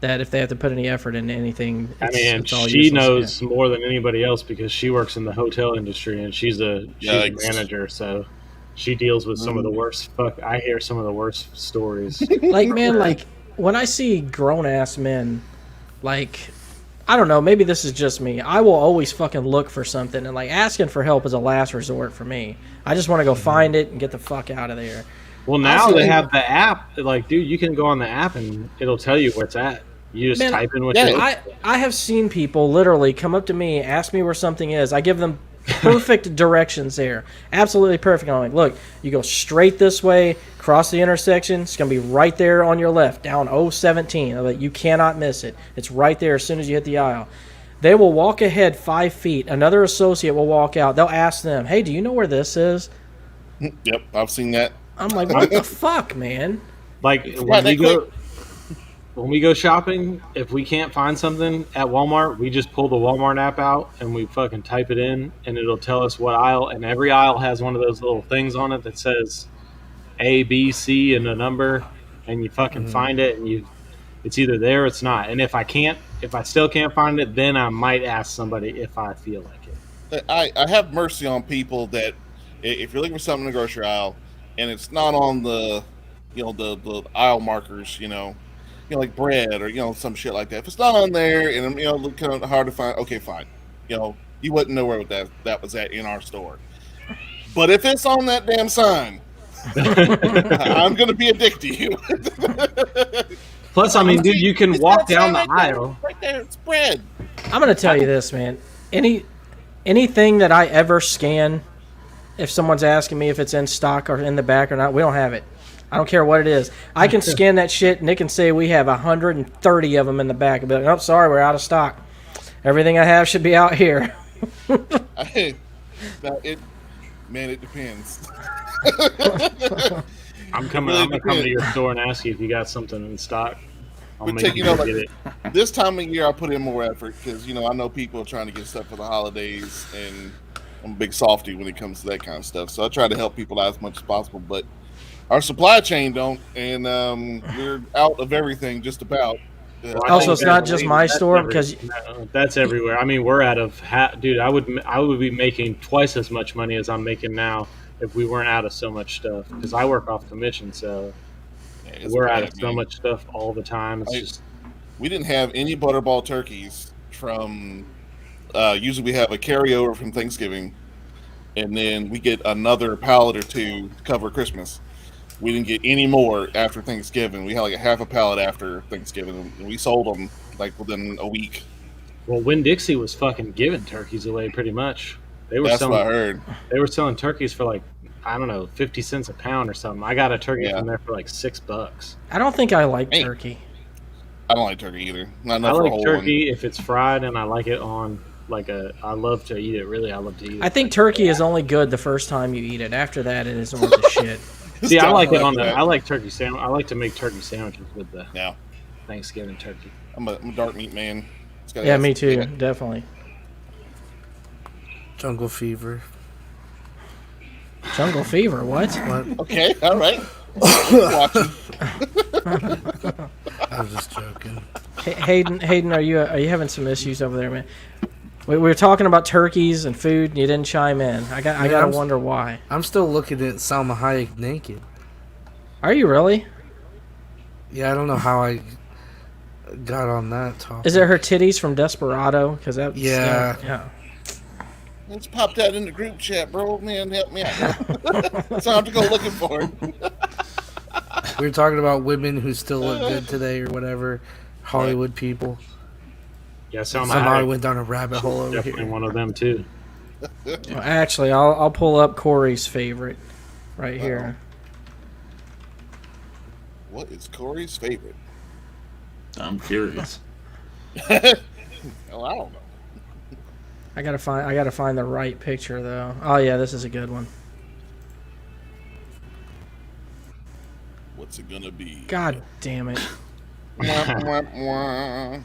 that if they have to put any effort into anything, it's all she useless. knows more than anybody else because she works in the hotel industry and she's a manager, so she deals with some of the worst. I hear some of the worst stories. Like, man, like when I see grown ass men, like, I don't know, maybe this is just me. I will always fucking look for something, and like asking for help is a last resort for me. I just want to go find it and get the fuck out of there. Well, now they have the app. Like, dude, you can go on the app and it'll tell you where it's at. You just type in what you want. I have seen people literally come up to me, ask me where something is. I give them perfect directions there. Absolutely perfect. I'm like, look, you go straight this way, cross the intersection. It's going to be right there on your left, down 017. I'm like, you cannot miss it. It's right there as soon as you hit the aisle. They will walk ahead 5 feet. Another associate will walk out. They'll ask them, hey, do you know where this is? Yep, I've seen that. I'm like, what the fuck, man? Like, when we go shopping, if we can't find something at Walmart, we just pull the Walmart app out and we fucking type it in, and it'll tell us what aisle. And every aisle has one of those little things on it that says A, B, C, and a number, and you fucking find it, and it's either there or it's not. And if I still can't find it, then I might ask somebody if I feel like it. I have mercy on people that if you're looking for something in the grocery aisle and it's not on the the aisle markers, like bread or some shit like that. If it's not on there and look kind of hard to find, okay, fine. You wouldn't know where that was at in our store. But if it's on that damn sign, I'm gonna be a dick to you. Plus, I mean, dude, you can walk down the aisle. Right there, it's bread. I'm gonna tell you this, man. Anything that I ever scan, if someone's asking me if it's in stock or in the back or not, we don't have it. I don't care what it is. I can scan that shit, and it can say we have 130 of them in the back. I'll be like, oh, sorry, we're out of stock. Everything I have should be out here. It depends. I'm gonna come to your store and ask you if you got something in stock. I'll make you get it. This time of year, I put in more effort because I know people are trying to get stuff for the holidays, and I'm a big softy when it comes to that kind of stuff. So I try to help people out as much as possible, but our supply chain don't, and we're out of everything just about. Also, it's not just my store because that's everywhere. I mean, we're out of dude. I would be making twice as much money as I'm making now if we weren't out of so much stuff. Because I work off commission, so we're out of so much stuff all the time. We didn't have any butterball turkeys from. Usually, we have a carryover from Thanksgiving, and then we get another pallet or two to cover Christmas. We didn't get any more after Thanksgiving. We had like a half a pallet after Thanksgiving, and we sold them like within a week. Well, Winn-Dixie was fucking giving turkeys away pretty much. That's what I heard. They were selling turkeys for like, I don't know, 50 cents a pound or something. I got a turkey from there for like $6. I don't think I like turkey. I don't like turkey either. Not enough I for a like whole turkey one. if it's fried, and I like it on I love to eat it. Really, I love to eat it. I think turkey is only good the first time you eat it. After that, it isn't worth the shit. See, I like it on I like turkey sandwich. I like to make turkey sandwiches with the Thanksgiving turkey. I'm a dark meat man. Yeah, me too. Definitely. Jungle fever. Jungle fever? What? Okay, all right. Watching. I was just joking. Hayden, are you having some issues over there, man? We were talking about turkeys and food, and you didn't chime in. I gotta wonder why. I'm still looking at Salma Hayek naked. Are you really? Yeah, I don't know how I got on that topic. Is it her titties from Desperado? Because that. Yeah. Let's pop that in the group chat, bro. Man, help me out. So I have to go looking for it. We were talking about women who still look good today or whatever. Hollywood people. Yeah, Somehow I went down a rabbit hole over definitely here. one of them too. Well, actually, I'll pull up Corey's favorite right here. What is Corey's favorite? I'm curious. Well, I don't know. I gotta find the right picture though. Oh yeah, this is a good one. What's it gonna be? God damn it! Mwah, mwah, mwah.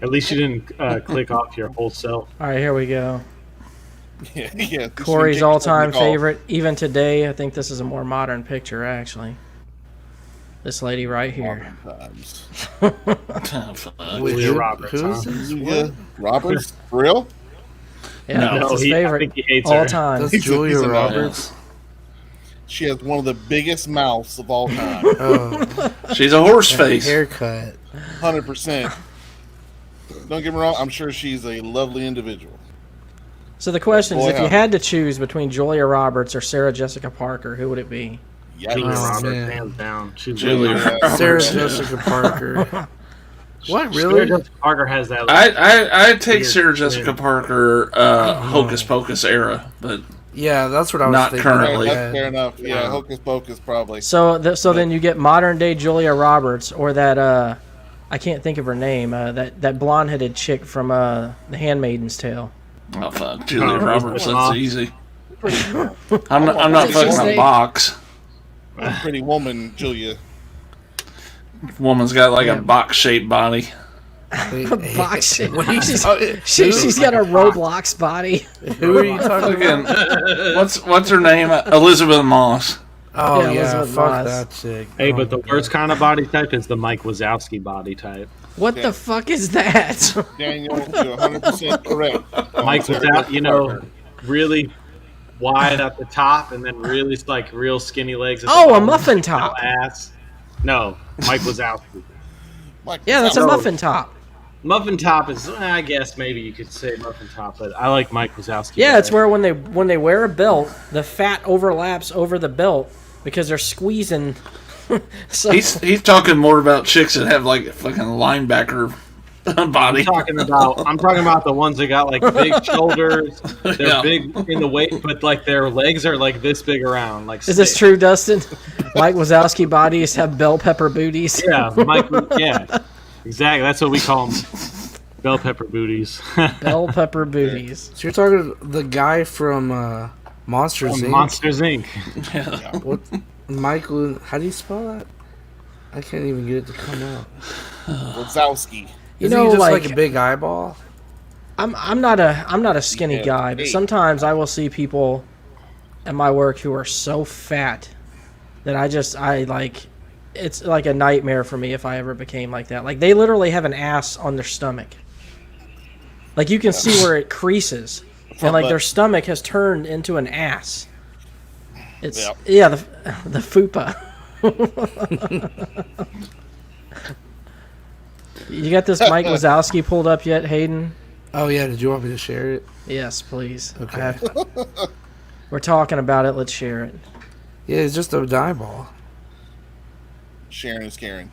At least you didn't click off your whole self. All right, here we go. Yeah. Corey's all-time favorite, even today. I think this is a more modern picture, actually. This lady right here. Julia Roberts. Who's this? Julia Roberts? For real? Yeah, No, that's his I favorite think he hates her. all time. That's Julia He's a Roberts. She has one of the biggest mouths of all time. Oh, She's a horse face. haircut. 100%. Don't get me wrong, I'm sure she's a lovely individual. So the question is, Boy, if you howdy. had to choose between Julia Roberts or Sarah Jessica Parker, who would it be? Julia Yikes. Roberts, man. hands down. She's Julia really Roberts. Sarah Yeah. Jessica Parker. What, Sarah really? Jessica Parker has that. I'd take Weird. Sarah Jessica Parker Hocus Pocus era, but Yeah, that's what I was Not thinking. currently. That's fair enough. Yeah, Hocus Pocus probably. So then you get modern day Julia Roberts or that I can't think of her name, that blonde-headed chick from The Handmaid's Tale. oh fuck, Julia Roberts. Aw. That's easy. I'm not What's fucking his a name? box. Pretty woman, Julia. Woman's got like a box-shaped body. Box shit. What are you She's, talking- she's got a Roblox body. Who are you talking about? Fucking, what's her name? Elizabeth Moss. Oh, Yeah, yeah, Elizabeth fuck Moss. that chick. Hey, Oh but the my worst kind of body type is the Mike Wazowski body type. What the fuck is that? Daniel, you're 100% correct. Mike without, really wide at the top and then really like real skinny legs. At the Oh, a bottom, muffin no top. ass. No, Mike Wazowski. Mike, Yeah, that's a No. muffin top. Muffin top is, I guess maybe you could say muffin top, but I like Mike Wazowski. Yeah, better. it's where when they wear a belt, the fat overlaps over the belt because they're squeezing. So He's talking more about chicks that have like a fucking linebacker body. I'm talking about the ones that got like big shoulders. They're Yeah. big in the waist, but like their legs are like this big around. Like is this sticks. true, Dustin? Mike Wazowski bodies have bell pepper booties. Yeah, Mike. Yeah, exactly. That's what we call them. Bell pepper booties. Bell pepper booties. So you're talking the guy from Monsters Inc. Monsters Inc. What? Michael? How do you spell that? I can't even get it to come out. Wazowski. You Isn't know, he just like, like a big eyeball? I'm not a skinny Yeah, guy, but hey. sometimes I will see people at my work who are so fat that I like. It's like a nightmare for me if I ever became like that. Like they literally have an ass on their stomach. Like you can see where it creases, and like their stomach has turned into an ass. It's Yep. yeah, the fupa. You got this Mike Wazowski pulled up yet, Hayden? Oh yeah, did you want me to share it? Yes, please. Okay. We're talking about it. Let's share it. Yeah, it's just an eyeball. Sharon is Karen.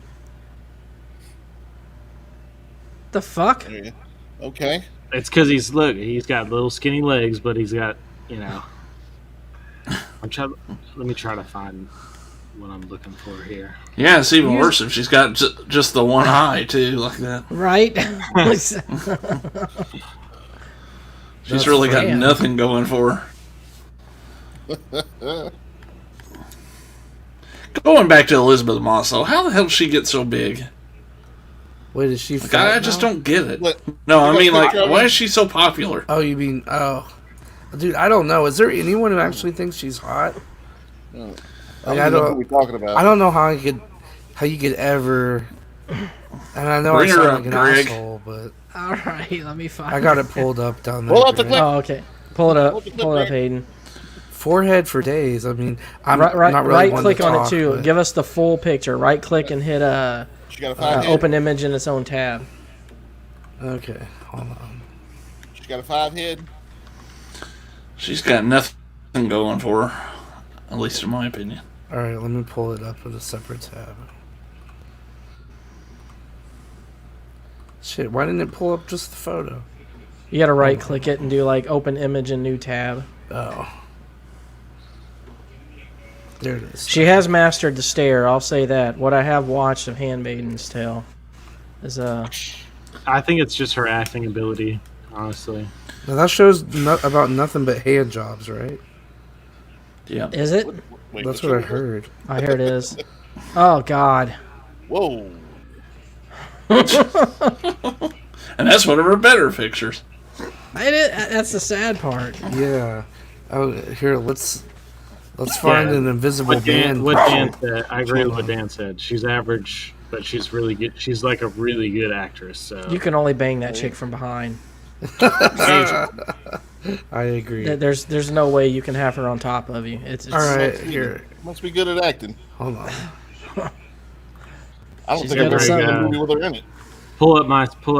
The fuck? Yeah. Okay. It's because he's got little skinny legs, but he's got let me try to find what I'm looking for here. Yeah, it's even worse if she's got just the one eye too, like that. Right? She's really got Damn. nothing going for her. Going back to Elizabeth Moss, though, how the hell did she get so big? Wait, is she Like, fat I just now? don't get it. What? No, I You mean, got a like, picture of why her? is she so popular? Oh, you mean dude? I don't know. Is there anyone who actually thinks she's hot? I I don't know don't- what we're talking about. I don't know how you could ever And I know Bring I her sound up, like an Greg. asshole, but All right, let me find. I got it pulled up down there. Pull out the Greg. clip. Oh, okay. Pull it up. Hold the clip, Pull it up, Greg. Hayden. Forehead for days. I mean, I'm not really Right one click to on talk, it too. but- Give us the full picture. Right click and hit She got a 5 hit. open image in its own tab. Okay, hold on. She got a 5 hit. She's got nothing going for her, at least in my opinion. All right, let me pull it up with a separate tab. Shit, why didn't it pull up just the photo? You gotta right click it and do like open image and new tab. Oh. There it is. She has mastered the stare. I'll say that. What I have watched of Handmaiden's Tale is I think it's just her acting ability, honestly. Now that shows about nothing but hand jobs, right? Yeah. Is it? Wait, That's which what I one was it? heard. Oh, here it is. Oh God. Whoa. And that's one of her better pictures. That's the sad part. Yeah. Oh, here, let's find an invisible What Dan band. said, I agree with what Dan said. She's average, but she's really good. She's like a really good actress. So You can only bang that chick from behind. I agree. There's no way you can have her on top of you. It's All right, Must be- here. Must be good at acting. Hold on. I don't She's think I've got ever seen a something. movie with her in it. pull up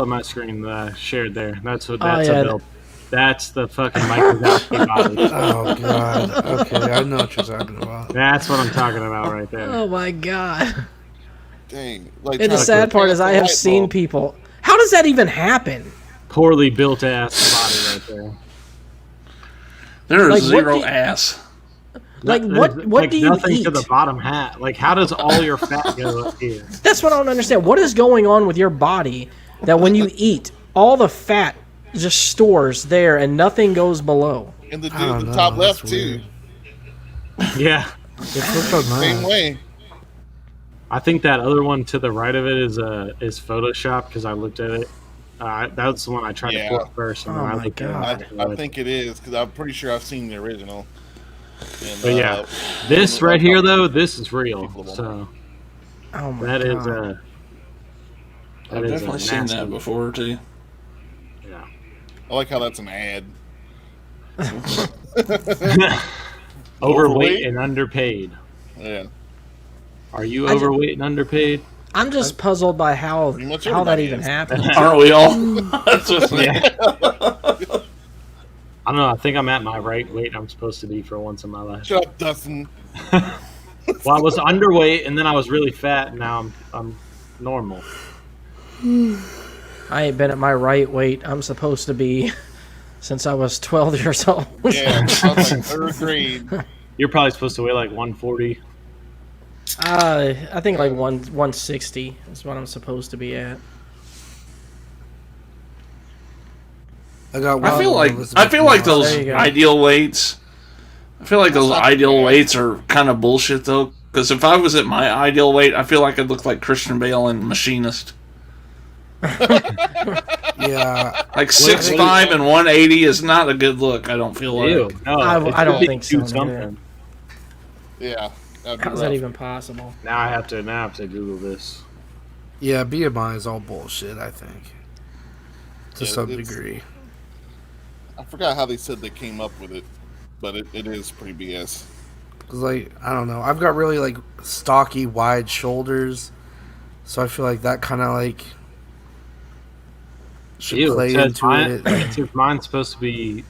my screen that I shared there. That's what. That's yeah. a build. That's the fucking Mike Wazowski body. Oh God. Okay, I know what you're talking about. That's what I'm talking about right there. Oh my God. Dang. Like, And the trying to sad part is I have light seen bulb. people. How does that even happen? Poorly built ass body right there. There is Like, what zero do- ass. Like There's, what like, do you nothing eat? to the bottom hat. Like, how does all your fat go up here? That's what I don't understand. What is going on with your body that when you eat, all the fat just stores there and nothing goes below? And the dude I at don't the know, top that's left, too. weird. Yeah, It's looked on Same that. way. I think that other one to the right of it is Photoshop because I looked at it. That's the one I tried Yeah. to put first, and Oh then I my looked God. at it. I think it is, because I'm pretty sure I've seen the original. And, But yeah, this right here though, this is real. So Oh my that is God. I've definitely seen that before too. Yeah. I like how that's an ad. Overweight and underpaid. Yeah. Are you I ju- overweight and underpaid? I'm just puzzled by how Pretty much that everybody even is. happened. Aren't we all? That's what I don't know. I think I'm at my right weight I'm supposed to be for once in my life. Shut up, Dustin. Well, I was underweight and then I was really fat, and now I'm normal. I ain't been at my right weight I'm supposed to be since I was 12 years old. Yeah, I was like third grade. You're probably supposed to weigh like 140. I think like 160 is what I'm supposed to be at. I got. I feel one like Elizabeth Moss. those There you go. ideal weights. I feel like those not ideal bad. weights are kind of bullshit though. Because if I was at my ideal weight, I feel like I'd look like Christian Bale in Machinist. Yeah, Like 6'5" and 180 is not a good look. I don't feel like. Ew, no, I don't think so, do something. Yeah. that'd be How's that rough. even possible? Now I have to Google this. yeah. BMI is all bullshit. I think to Yeah, some it's- degree. I forgot how they said they came up with it, but it is pretty BS. Cause like I don't know, I've got really like stocky, wide shoulders, so I feel like that kind of like should Ew, play it says into mine, it. it says mine's supposed to be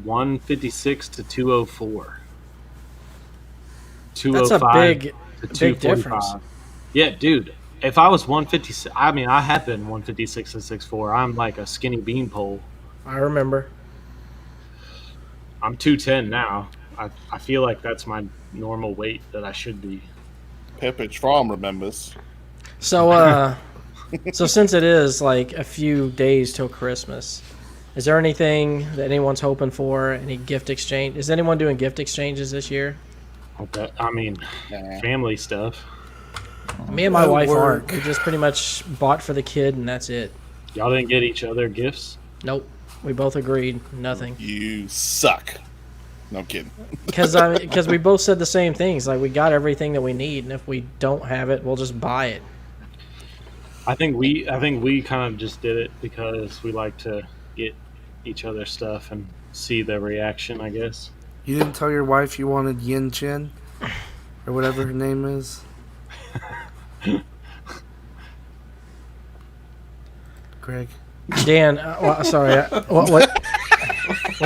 156 to 204. That's a 205 big to big 245. difference. Yeah, dude. If I was 156, I mean, I have been 156 and 6'4". I'm like a skinny beanpole. I remember. I'm 210 now. I feel like that's my normal weight that I should be. Pepperidge Farm remembers. So so since it is like a few days till Christmas, is there anything that anyone's hoping for? Any gift exchange? Is anyone doing gift exchanges this year? Okay. I mean, Nah. family stuff. Me and my At wife work. aren't. We just pretty much bought for the kid and that's it. Y'all didn't get each other gifts? Nope. We both agreed. Nothing. You suck. No I'm kidding. Because we both said the same things. Like we got everything that we need, and if we don't have it, we'll just buy it. I think we kind of just did it because we like to get each other stuff and see the reaction, I guess. You didn't tell your wife you wanted Yin Chin? Or whatever her name is? Greg? Dan, sorry.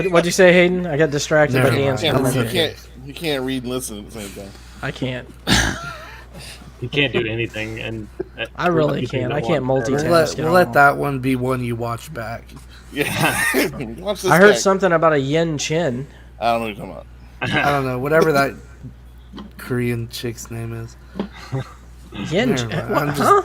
What'd you say, Hayden? I got distracted by Dan's comment. You can't read and listen at the same time. I can't. You can't do anything, and I really can't. I can't multitask. We'll let that one be one you watch back. Yeah. Watch this I heard back. something about a yin chin. I don't know what you're talking about. I don't know. Whatever that Korean chick's name is. Yin Never chin? mind. Huh?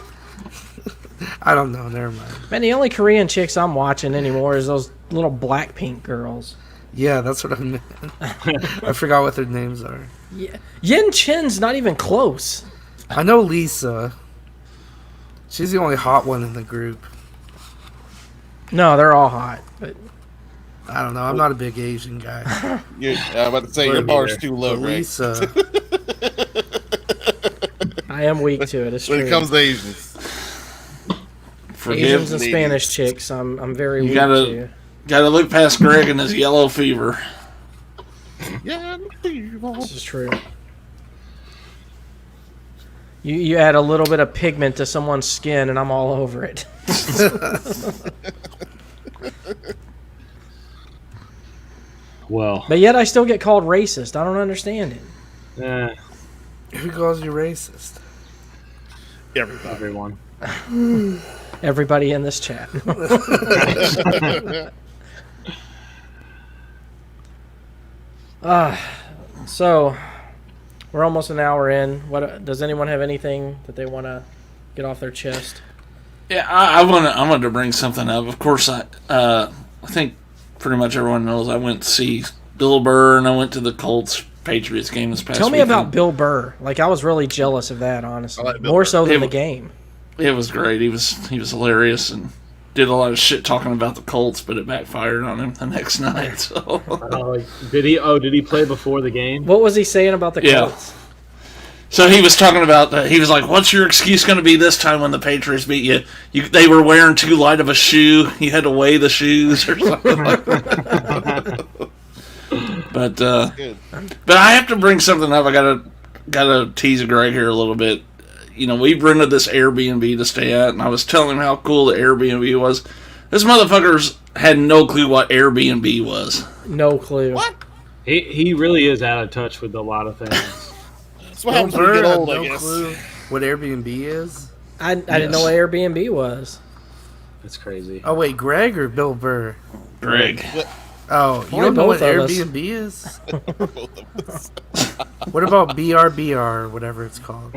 I don't know. Never mind. Man, the only Korean chicks I'm watching anymore is those little Blackpink girls. Yeah, that's what I meant. I forgot what their names are. Yeah. Yin Chin's not even close. I know Lisa. She's the only hot one in the group. No, they're all hot. But I don't know. I'm not a big Asian guy. I'm about to say your bar's too low, But Ray. Lisa. I am weak to it. It's When true. it comes to Asians. Asians and ladies. Spanish chicks, I'm very You weak gotta- to. Got to look past Greg and his yellow fever. Yeah, This is true. You add a little bit of pigment to someone's skin, and I'm all over it. well, But yet I still get called racist. I don't understand it. Who calls you racist? everyone. Everybody in this chat. So we're almost an hour in. What does anyone have anything that they want to get off their chest? Yeah, I wanted to bring something up. Of course, I think pretty much everyone knows I went to see Bill Burr and I went to the Colts Patriots game this past Tell me weekend. about Bill Burr. Like, I was really jealous of that, honestly. I like Bill More Burr. so than It- the game. It was great. He was hilarious and did a lot of shit talking about the Colts, but it backfired on him the next night. So Did he play before the game? What was he saying about the Yeah. Colts? So he was talking about he was like, "What's your excuse going to be this time when the Patriots beat you? They were wearing too light of a shoe. You had to weigh the shoes or something like that." good. But I have to bring something up. I gotta tease Greg here a little bit. You know, we rented this Airbnb to stay at, and I was telling him how cool the Airbnb was. This motherfuckers had no clue what Airbnb was. No clue. What? He really is out of touch with a lot of things. That's what happens when you Bird get had old, I no guess. clue what Airbnb is. I didn't know what Airbnb was. It's crazy. Oh wait, Greg or Bill Burr? Greg. Oh, you Why don't know what both of us? Airbnb is? What about BRBR or whatever it's called?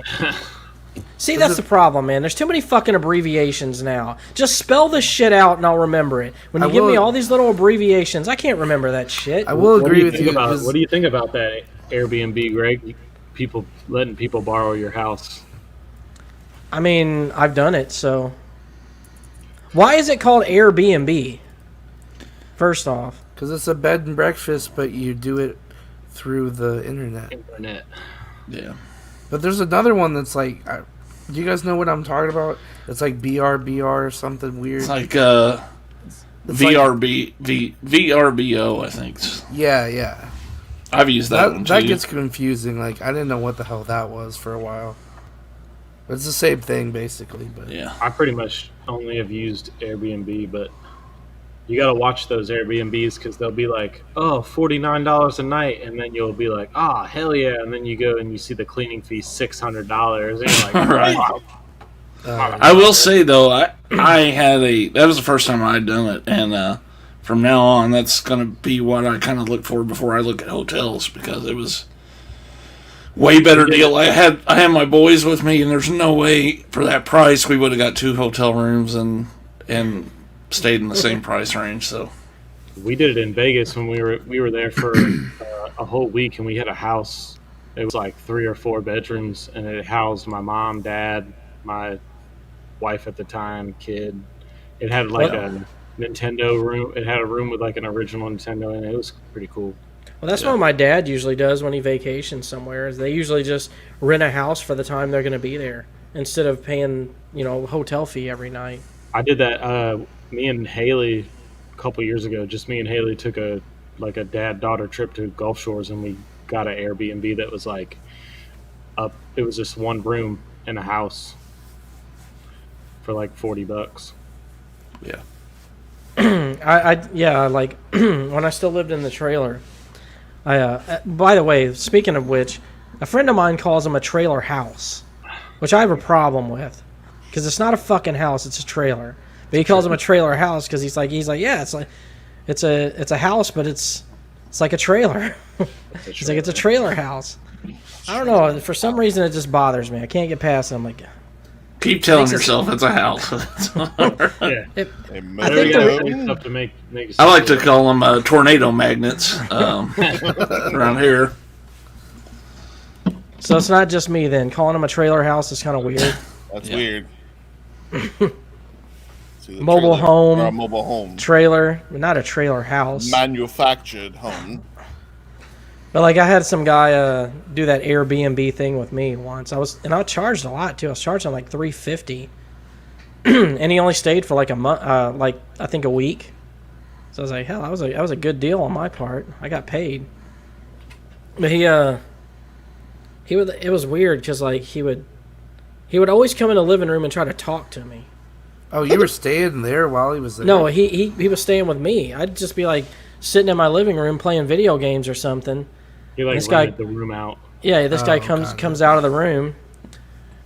See, that's the problem, man. There's too many fucking abbreviations now. Just spell this shit out and I'll remember it. When you give me all these little abbreviations, I can't remember that shit. I will What do agree you with think you. about 'cause what do you think about that Airbnb, Greg? People letting people borrow your house. I mean, I've done it, so. Why is it called Airbnb? First off. Because it's a bed and breakfast, but you do it through the internet. Internet. Yeah. But there's another one that's like, do you guys know what I'm talking about? It's like BRBR or something weird. It's like It's like- VRBO, I think. yeah. I've used that one That too. gets confusing. Like, I didn't know what the hell that was for a while. But it's the same thing, basically. But Yeah. I pretty much only have used Airbnb, but you got to watch those Airbnbs because they'll be like, oh, $49 a night. And then you'll be like, ah, hell yeah. And then you go and you see the cleaning fee $600. And you're like, Right. wow. I will say though, that was the first time I'd done it, and from now on, that's gonna be what I kind of look for before I look at hotels because it was way better deal. I had my boys with me, and there's no way for that price we would have got 2 hotel rooms and stayed in the same price range. So We did it in Vegas when we were there for a whole week, and we had a house. It was like 3 or 4 bedrooms, and it housed my mom, dad, my wife at the time, kid. It had like a Nintendo room. It had a room with like an original Nintendo in it. It was pretty cool. Well, that's what my dad usually does when he vacations somewhere. Is they usually just rent a house for the time they're going to be there. instead of paying, hotel fee every night. I did that. Me and Haley, a couple years ago, just me and Haley took a dad-daughter trip to Gulf Shores, and we got an Airbnb that was like it was just one room in a house for like $40. Yeah. Like when I still lived in the trailer. By the way, speaking of which, a friend of mine calls them a trailer house, which I have a problem with, because it's not a fucking house, it's a trailer. But he calls them a trailer house because he's like, yeah, it's a house, but it's like a trailer. He's like, it's a trailer house. I don't know, for some reason it just bothers me. I can't get past it. I'm like, keep telling yourself it's a house. Yeah. I think stuff to make I like to call them tornado magnets around here. So it's not just me then. Calling them a trailer house is kind of weird. That's weird. Mobile home. Or a mobile home. Trailer, but not a trailer house. Manufactured home. But like I had some guy do that Airbnb thing with me once. I charged a lot too. I was charging like $350, and he only stayed for like a month, like I think a week. So I was like, hell, that was a good deal on my part. I got paid. But it was weird because like he would always come in the living room and try to talk to me. Oh, you were staying there while he was there? No, he was staying with me. I'd just be like sitting in my living room playing video games or something. He like rented the room out. Yeah, this guy comes out of the room,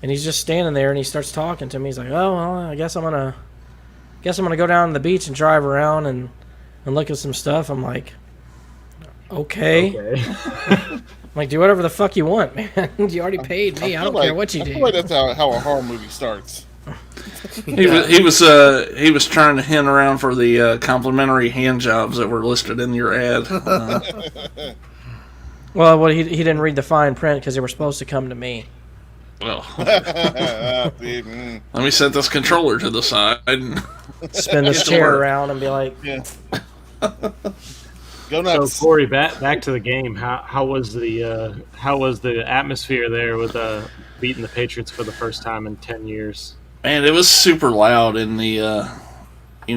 and he's just standing there, and he starts talking to me. He's like, "Oh, well, I guess I'm gonna go down to the beach and drive around and look at some stuff." I'm like, okay. I'm like, do whatever the fuck you want, man. You already paid me. I don't care what you do. I feel like that's how a horror movie starts. He was trying to hint around for the complimentary hand jobs that were listed in your ad. Well, he didn't read the fine print because they were supposed to come to me. Well, let me set this controller to the side and spin this chair around and be like, yeah. Go nuts. So Corey, back to the game. How was the atmosphere there with beating the Patriots for the first time in 10 years? Man, it was super loud in the in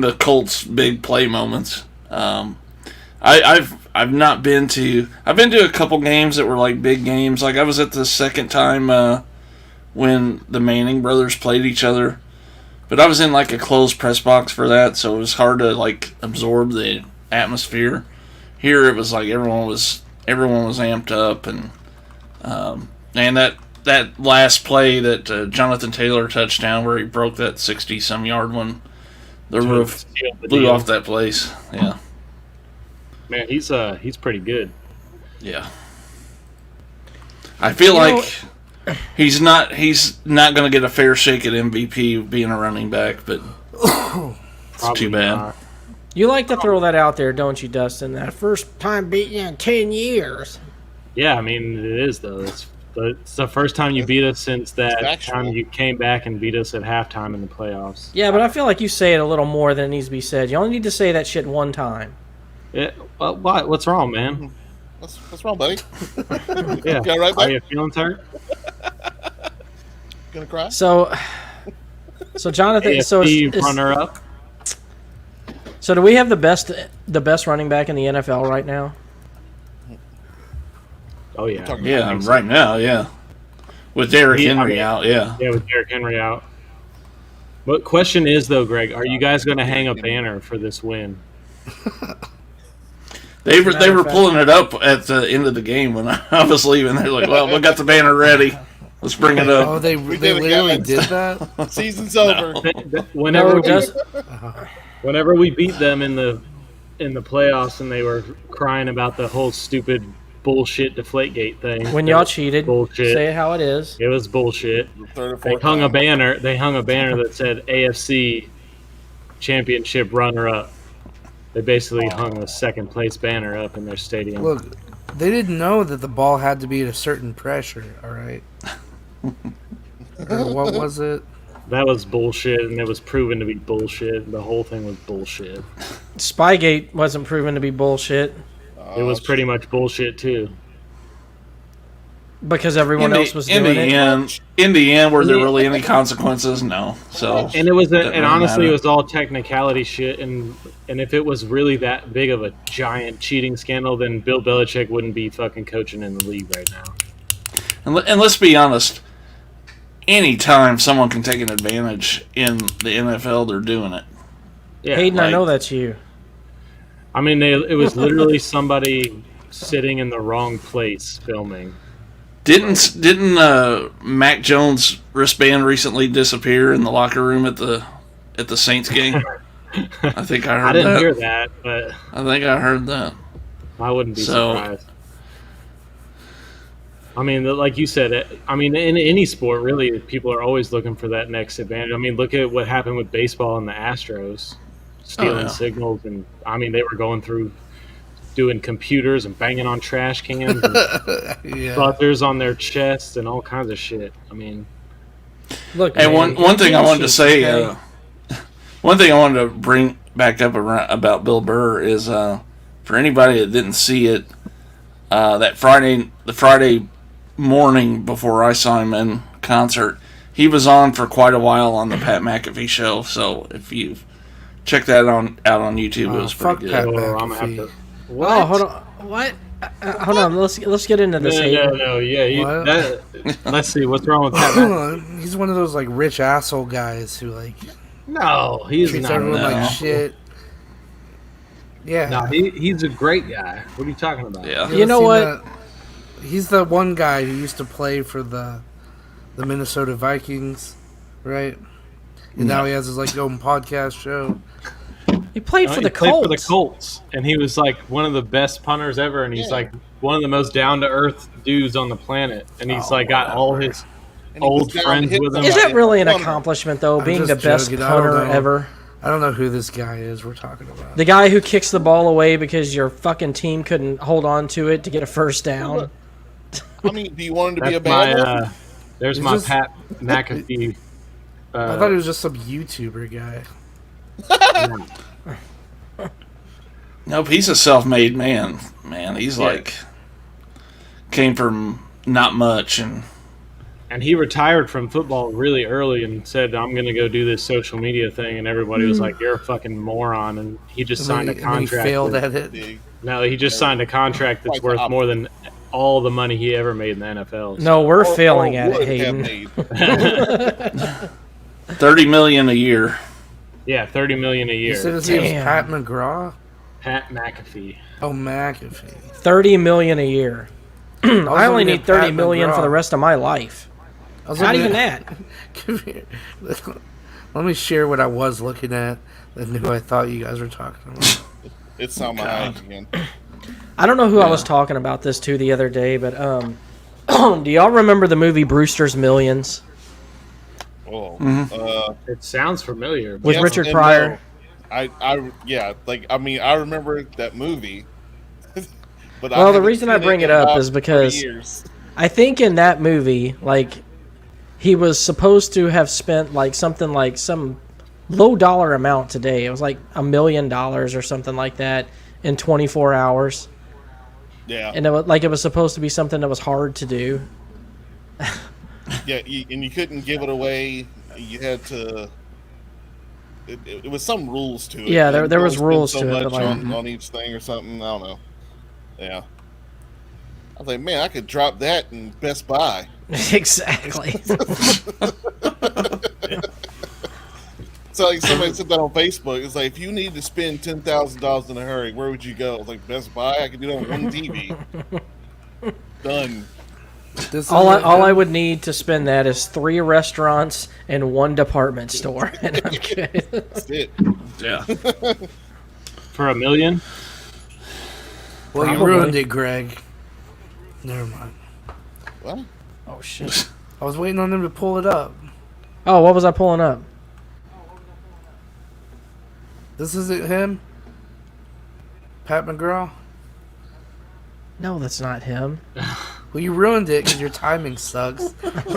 the Colts big play moments. I've been to a couple games that were like big games. Like I was at the second time when the Manning brothers played each other, but I was in like a closed press box for that, so it was hard to like absorb the atmosphere. Here it was like everyone was amped up, and that last play that Jonathan Taylor touchdown where he broke that 60-some yard one, the roof blew off that place. Yeah. Man, he's pretty good. Yeah. I feel like he's not going to get a fair shake at MVP being a running back, but it's too bad. Not. You like to throw that out there, don't you, Dustin? That first time beating you in 10 years. Yeah, I mean, it is, though. It's the first time you beat us since that time you came back and beat us at halftime in the playoffs. Yeah, but I feel like you say it a little more than it needs to be said. You only need to say that shit one time. Yeah, what's wrong, man? What's wrong, buddy? Yeah. You all right, buddy? Are you feeling hurt? Gonna cry? So Jonathan, AFC runner-up. So do we have the best running back in the NFL right now? Oh, yeah. Yeah, right now, yeah. With Derrick Henry out, yeah. Yeah, with Derrick Henry out. But question is, though, Greg, are you guys going to hang a banner for this win? They were pulling it up at the end of the game when I was leaving. They're like, well, we got the banner ready. Let's bring it up. Oh, they literally did that? Season's over. Whenever we beat them in the playoffs and they were crying about the whole stupid bullshit Deflategate thing. When y'all cheated, bullshit. Say it how it is. It was bullshit. They hung a banner that said AFC Championship runner-up. They basically hung a second place banner up in their stadium. Look, they didn't know that the ball had to be at a certain pressure, all right? What was it? That was bullshit, and it was proven to be bullshit. The whole thing was bullshit. Spygate wasn't proven to be bullshit. It was pretty much bullshit, too. Because everyone else was doing it. In the end, were there really any consequences? No. So and it was and honestly, it was all technicality shit. And if it was really that big of a giant cheating scandal, then Bill Belichick wouldn't be fucking coaching in the league right now. And let's be honest. Anytime someone can take an advantage in the NFL, they're doing it. Yeah, Hayden, I know that's you. I mean, it was literally somebody sitting in the wrong place filming. Didn't Mac Jones' wristband recently disappear in the locker room at the Saints game? I think I heard that. I didn't hear that, but I think I heard that. I wouldn't be surprised. I mean, like you said, I mean, in any sport, really, people are always looking for that next advantage. I mean, look at what happened with baseball and the Astros, stealing signals, and I mean, they were going through doing computers and banging on trash cans and buzzers on their chests and all kinds of shit. I mean, look. And one thing I wanted to say, one thing I wanted to bring back up about Bill Burr is for anybody that didn't see it, the Friday morning before I saw him in concert, he was on for quite a while on the Pat McAfee show. So if you check that out on YouTube, it was pretty good. I'm gonna have to. What? Hold on. What? Hold on. Let's get into this. No. Yeah. Let's see. What's wrong with Pat? He's one of those like rich asshole guys who like. No, he's treats not. everyone like shit. Yeah. No, he's a great guy. What are you talking about? Yeah. You know what? He's the one guy who used to play for the Minnesota Vikings, right? And now he has his like own podcast show. He played for the Colts. For the Colts, and he was like one of the best punters ever, and he's like one of the most down to earth dudes on the planet, and he's got all his old friends with him. Is that really an accomplishment though? Being the best punter ever. I don't know who this guy is we're talking about. The guy who kicks the ball away because your fucking team couldn't hold on to it to get a first down. I mean, do you want him to be a bad There's my Pat McAfee. I thought he was just some YouTuber guy. Nope, he's a self-made man. Man, he's like came from not much, and he retired from football really early and said, "I'm going to go do this social media thing," and everybody was like, "You're a fucking moron," and he just signed a contract. He failed at it. No, he just signed a contract that's worth more than all the money he ever made in the NFL. So. No, we're failing at it, Hayden. $30 million a year. Yeah, $30 million a year. You said his name was Pat McGraw? Pat McAfee. Oh, McAfee. $30 million a year. I only need $30 million for the rest of my life. Not even that. Come here. Let me share what I was looking at and who I thought you guys were talking about. It's on my eyes again. I don't know who I was talking about this to the other day, but do y'all remember the movie Brewster's Millions? Oh, it sounds familiar. With Richard Pryor. No. I remember that movie. But the reason I bring it up is because I think in that movie, like, he was supposed to have spent like something like some low dollar amount today. It was like $1 million or something like that in 24 hours. Yeah. And it was supposed to be something that was hard to do. Yeah, and you couldn't give it away. You had to. It was some rules to it. Yeah, there was rules to it. Much on each thing or something. I don't know. Yeah. I was like, man, I could drop that in Best Buy. Exactly. So like somebody said that on Facebook. It's like, if you need to spend $10,000 in a hurry, where would you go? I was like, Best Buy. I could do that on one TV. Done. All I would need to spend that is 3 restaurants and 1 department store, and I'm good. That's it. Yeah. For $1 million? Well, you ruined it, Greg. Never mind. What? Oh shit! I was waiting on him to pull it up. Oh, what was I pulling up? This isn't him? Pat McGraw? No, that's not him. Well, you ruined it because your timing sucks.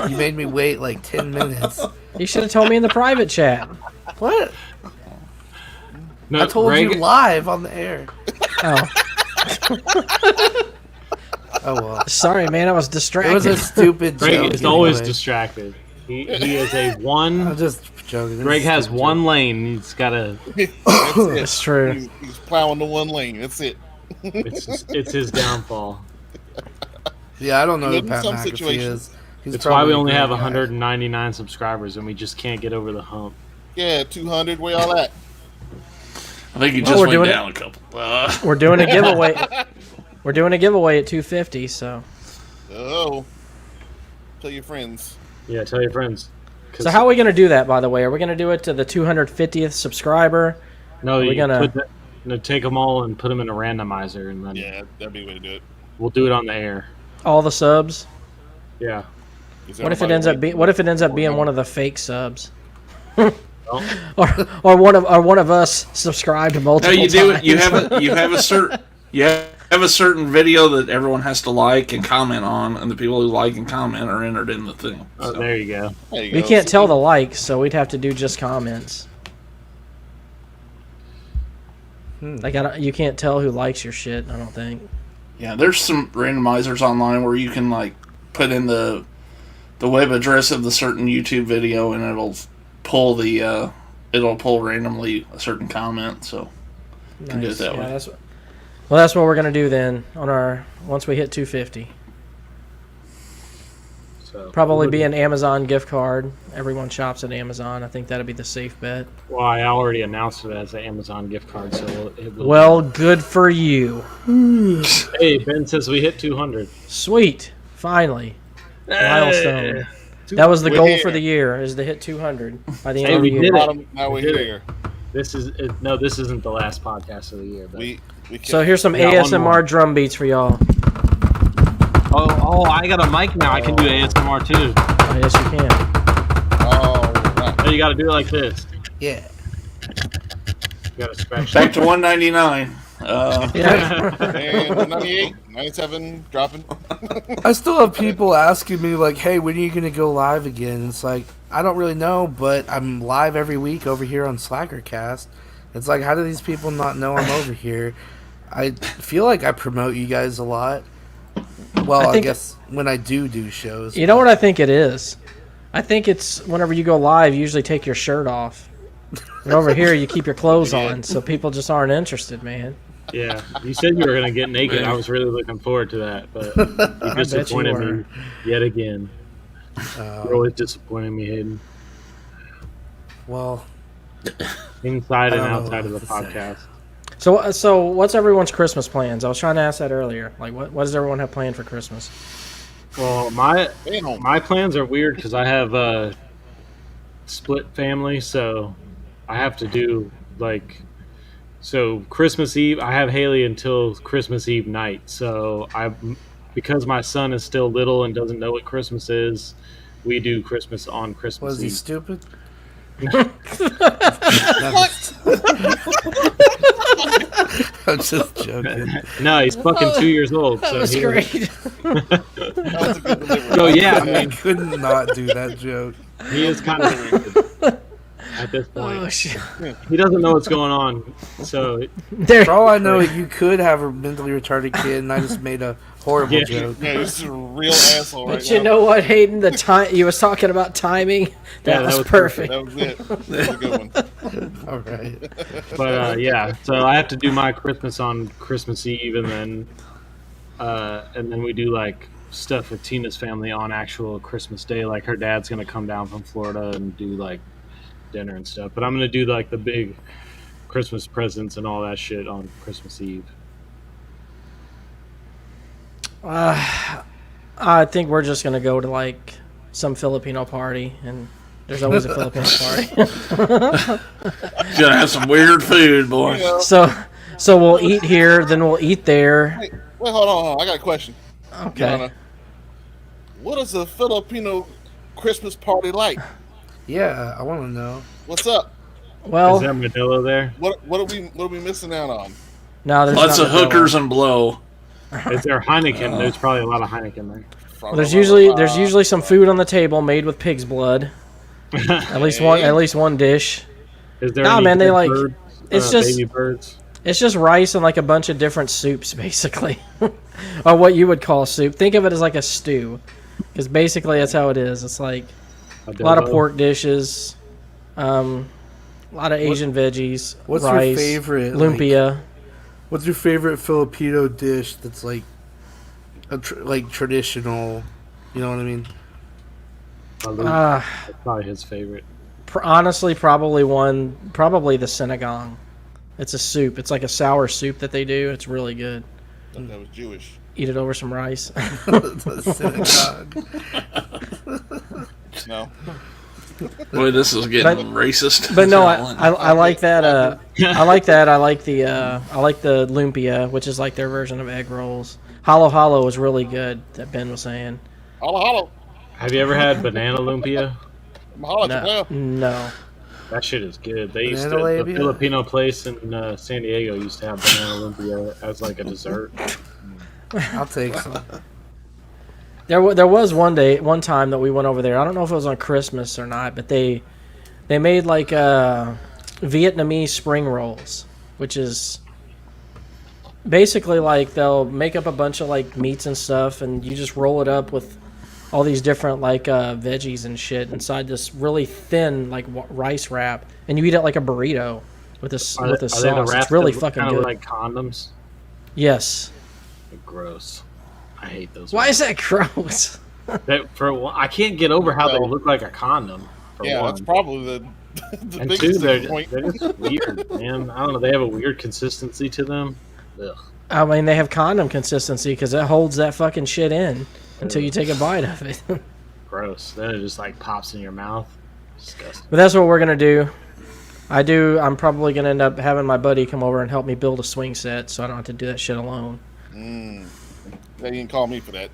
You made me wait like 10 minutes. You should have told me in the private chat. What? No, I told you live on the air. Oh. Oh well. Sorry, man, I was It distracted. was a stupid Greg joke. is always anyway. distracted. He is a one. I'm just joking. Greg has one lane. He's got to. That's it. That's true. He's plowing the one lane. That's it. It's his downfall. Yeah, I don't know who In Pat some McAfee situations- is. He's It's why we probably a only great have guy. 199 subscribers and we just can't get over the hump. Yeah, 200. Where y'all at? I think he Oh, just we're went doing it. down a couple. We're doing a giveaway. We're doing a giveaway at 250. So Tell your friends. Yeah, tell your friends. how are we gonna do that? By the way, are we gonna do it to the 250th subscriber? No, we you gonna- take them all and put them in a randomizer, and then Yeah, that'd be the way to do it. we'll do it on the air. All the subs. Yeah. What if it ends up being? What if it ends up being one of the fake subs? Well, or one of us subscribed No, multiple you do it. times. You have a certain video that everyone has to like and comment on, and the people who like and comment are entered in the thing. oh, So. there you go. There you We go. can't tell the likes, so we'd have to do just comments. Like you can't tell who likes your shit. I don't think. Yeah, there's some randomizers online where you can like put in the web address of the certain YouTube video, and it'll pull randomly a certain comment. So you can do it that way. That's that's what we're gonna do then on our once we hit 250. So Probably be an Amazon gift card. Everyone shops at Amazon. I think that'd be the safe bet. Well, I already announced it as an Amazon gift card, so it will. Well, good for you. Hey, Ben says we hit 200. Sweet. Finally. Milestone. That was the goal for the year, is to hit 200 by the end of the we year. did it. Bottom, now we're We did here. This isn't the last podcast of the year. But We So here's some We got one more. ASMR drum beats for y'all. oh, I got a mic now. I can do ASMR too. Oh, yes, you can. right. So you got to do it like this. Yeah. You got to scratch. Back to 199. Yeah. And 98, 97, dropping. I still have people asking me like, "Hey, when are you gonna go live again?" It's like I don't really know, but I'm live every week over here on Slackercast. It's like, how do these people not know I'm over here? I feel like I promote you guys a lot. Well, I think- guess when I do shows. You know what I think it is? I think it's whenever you go live, you usually take your shirt off. And over here, you keep your clothes on, so people just aren't interested, man. Yeah, you said you were gonna get naked. I was really looking forward to that, but you bet you disappointed were. me yet again. You're always disappointing me, Hayden. Well, Inside and I don't know outside of the what to say. podcast. So what's everyone's Christmas plans? I was trying to ask that earlier. Like, what does everyone have planned for Christmas? Well, my Damn. plans are weird because I have a split family, so I have to do so Christmas Eve. I have Haley until Christmas Eve night. So because my son is still little and doesn't know what Christmas is, we do Christmas on Christmas was he Eve. stupid? I'm just joking. No, he's fucking 2 years old. So That's he- great. That was a good delivery. So yeah, I I mean, could not do that joke. he is kind of stupid at this point. Oh shit! He doesn't know what's going on. So There. For all I know, you could have a mentally retarded kid, and I just made a horrible Yeah. joke. Yeah, this is a real asshole right But you now. know what, Hayden? The time you was talking about timing. That, Yeah, was, that was perfect. That was it. That was a good one. All right. But yeah, so I have to do my Christmas on Christmas Eve, and then we do like stuff with Tina's family on actual Christmas Day. Like her dad's gonna come down from Florida and do like dinner and stuff. But I'm gonna do like the big Christmas presents and all that shit on Christmas Eve. I think we're just gonna go to like some Filipino party, and there's always a Filipino party. Gonna have some weird food, boy. So we'll eat here, then we'll eat there. Wait, hold on. I got a question. Okay. Yana. What is a Filipino Christmas party like? Yeah, I want to know. What's up? Is Well, there Modelo there? What are we missing out on? no, there's Lots not of Modelo. hookers and blow. Is there Heineken? There's probably a lot of Heineken there. Well, there's usually some food on the table made with pig's blood. At least one dish. Is there Nah, any man, they big like- birds? it's just- baby birds. It's just rice and like a bunch of different soups, basically, or what you would call soup. Think of it as like a stew, because basically that's how it is. It's like a lot of pork dishes, a lot of Asian veggies, what's rice, your favorite lumpia. What's your favorite Filipino dish that's like like traditional? You know what I mean? That's probably his favorite. Honestly, probably the sinigang. It's a soup. It's like a sour soup that they do. It's really good. I thought that was Jewish. Eat it over some rice. No. Boy, this is getting racist. But no, I like that. I like that. I like the lumpia, which is like their version of egg rolls. Halo halo is really good. That Ben was saying. Halo. Have you ever had banana lumpia? No. That shit is good. They used to, the Filipino place in San Diego used to have banana lumpia as like a dessert. I'll take some. There was one time that we went over there. I don't know if it was on Christmas or not, but they made like Vietnamese spring rolls, which is basically like they'll make up a bunch of like meats and stuff, and you just roll it up with all these different like veggies and shit inside this really thin like rice wrap, and you eat it like a burrito with a sauce. It's really fucking good. Like condoms. Yes. Gross. I hate those. Why is that gross? I can't get over how they look like a condom. That's probably the and biggest two, point. they're just weird, man. I don't know. They have a weird consistency to them. Ugh. I mean, they have condom consistency because it holds that fucking shit in until you take a bite of it. Gross. Then it just like pops in your mouth. Disgusting. But that's what we're gonna do. I'm probably gonna end up having my buddy come over and help me build a swing set, so I don't have to do that shit alone. They didn't call me for that.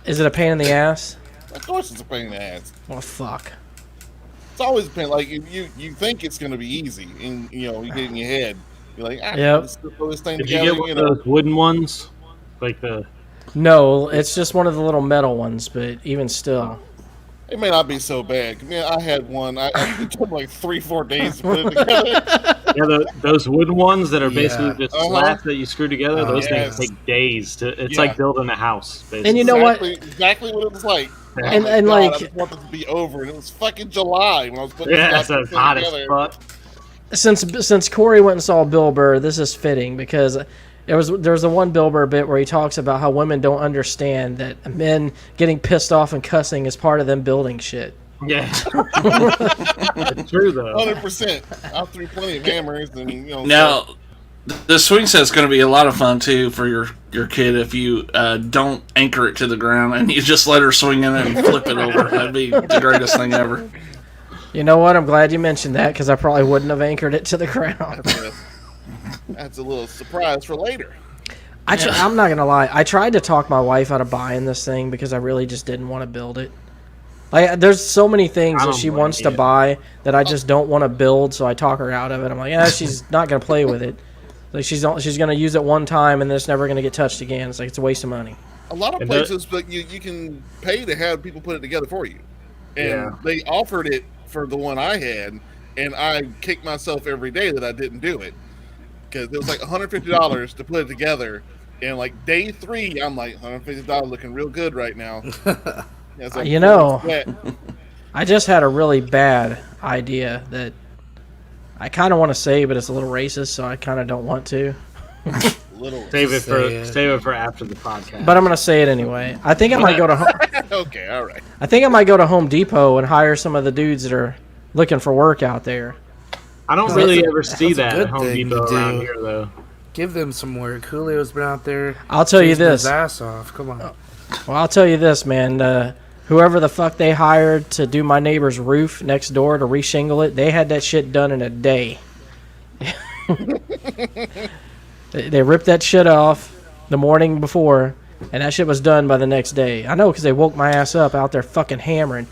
Is it a pain in the ass? Of course, it's a pain in the ass. Well, fuck. It's always a pain. Like you think it's gonna be easy, and you get in your head. You're like, yep. Let's throw this thing Did together. you get one of those wooden ones, like the? No, it's just one of the little metal ones, but even still. It may not be so bad. Man, I had one. It took like 3-4 days to put it together. Yeah, those wooden ones that are basically just slats that you screw together. Those things take days to. It's like building a house. Basically. And you know what? Exactly what it was like. And God, like, I just want it to be over, and it was fucking July when I was putting it's hot as fuck. Since Corey went and saw Bill Burr, this is fitting because there was the one Bill Burr bit where he talks about how women don't understand that men getting pissed off and cussing is part of them building shit. Yeah, it's true though. 100%. I threw plenty of hammers, and Now, the swing set's going to be a lot of fun too for your kid if you don't anchor it to the ground and you just let her swing in it and flip it over. That'd be the greatest thing ever. You know what? I'm glad you mentioned that because I probably wouldn't have anchored it to the ground. That's a little surprise for later. I'm not gonna lie. I tried to talk my wife out of buying this thing because I really just didn't want to build it. Like, there's so many things that she wants to buy that I just don't want to build, so I talk her out of it. I'm like, she's not gonna play with it. Like she's gonna use it one time and then it's never gonna get touched again. It's like it's a waste of money. A lot of places, but you can pay to have people put it together for you, and they offered it for the one I had, and I kicked myself every day that I didn't do it because it was like $150 to put it together. And like day 3, I'm like $150 looking real good right now. Like, I just had a really bad idea that I kind of want to say, but it's a little racist, so I kind of don't want to. Save it for after the podcast. But I'm gonna say it anyway. I think I might go to. Okay, all right. I think I might go to Home Depot and hire some of the dudes that are looking for work out there. I don't really ever see that at Home Depot around here, though. Give them some work. Julio's been out there. I'll tell you this. His ass off. Come on. Well, I'll tell you this, man. Whoever the fuck they hired to do my neighbor's roof next door to reshingle it, they had that shit done in a day. They ripped that shit off the morning before, and that shit was done by the next day. I know because they woke my ass up out there fucking hammering.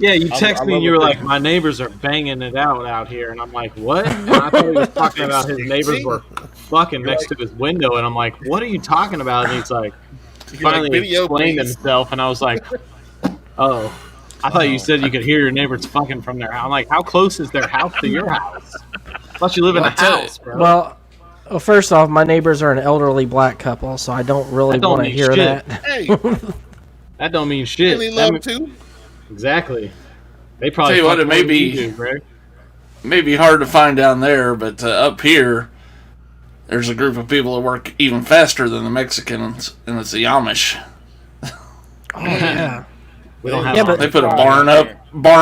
Yeah, you text me and you were like, my neighbors are banging it out here. And I'm like, what? And I thought he was talking about his neighbors were fucking next to his window. And I'm like, what are you talking about? And he's like, finally explained himself. And I was like, oh, I thought you said you could hear your neighbors fucking from their house. I'm like, how close is their house to your house? Plus, you live in a house, bro. Well, first off, my neighbors are an elderly black couple, so I don't really want to hear shit. that. Hey, That don't mean shit. really love too. Exactly. They probably. Tell you what, it fuck more than you may do, Greg. be hard to find down there, but up here, there's a group of people that work even faster than the Mexicans, and it's the Amish. Oh, yeah. We don't have. Yeah, but- They put a barn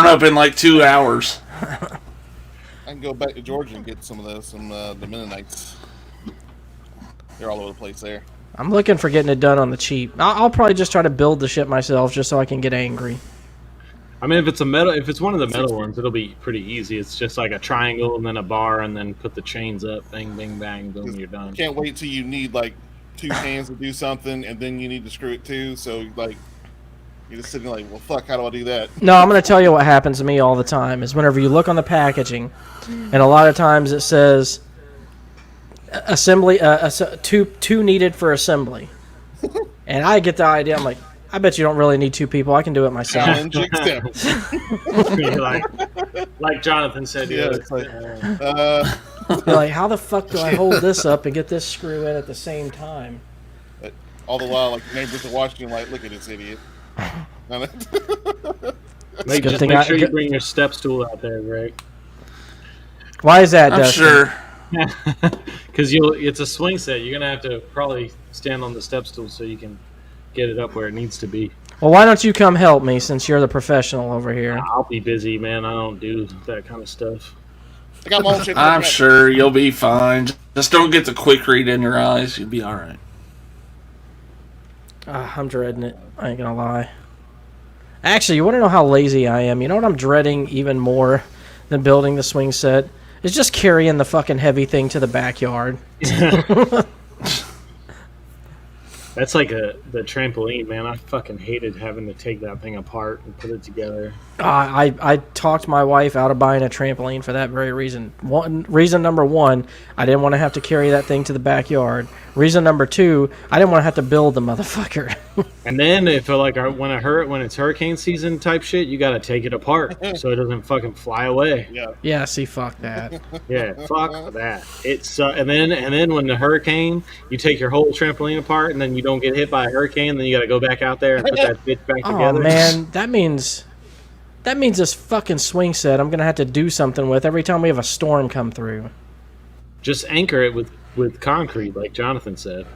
up in like 2 hours. I can go back to Georgia and get some of those, the Mennonites. They're all over the place there. I'm looking for getting it done on the cheap. I'll probably just try to build the shit myself just so I can get angry. I mean, if it's one of the metal ones, it'll be pretty easy. It's just like a triangle and then a bar, and then put the chains up. Bang, bang, bang, boom, you're done. Can't wait till you need like 2 hands to do something, and then you need to screw it too. So like, you're just sitting like, well, fuck, how do I do that? No, I'm going to tell you what happens to me all the time is whenever you look on the packaging, and a lot of times it says assembly, two needed for assembly. And I get the idea, I'm like, I bet you don't really need 2 people. I can do it myself. Challenge accepted. like Jonathan said, Yeah, it's like, You're like, how the fuck do I hold this up and get this screw in at the same time? all the while, like neighbors are watching, like, look at this idiot. Make good just thing make I- sure you bring your step stool out there, Greg. Why is that, I'm Dustin? sure. Because it's a swing set. You're gonna have to probably stand on the step stool so you can get it up where it needs to be. Well, why don't you come help me since you're the professional over here? I'll be busy, man. I don't do that kind of stuff. I got my own shit. I'm sure you'll be fine. Just don't get the quick read in your eyes. You'll be all right. I'm dreading it. I ain't gonna lie. Actually, you want to know how lazy I am? You know what I'm dreading even more than building the swing set? It's just carrying the fucking heavy thing to the backyard. That's like the trampoline, man. I fucking hated having to take that thing apart and put it together. I talked my wife out of buying a trampoline for that very reason. Reason number 1, I didn't want to have to carry that thing to the backyard. Reason number 2, I didn't want to have to build the motherfucker. And then if when it's hurricane season type shit, you gotta take it apart so it doesn't fucking fly away. Yeah, see, fuck that. Yeah, fuck that. It's and then when the hurricane, you take your whole trampoline apart, and then you don't get hit by a hurricane. Then you gotta go back out there and put that bitch back Oh together. man, that means this fucking swing set I'm gonna have to do something with every time we have a storm come through. Just anchor it with concrete, like Jonathan said.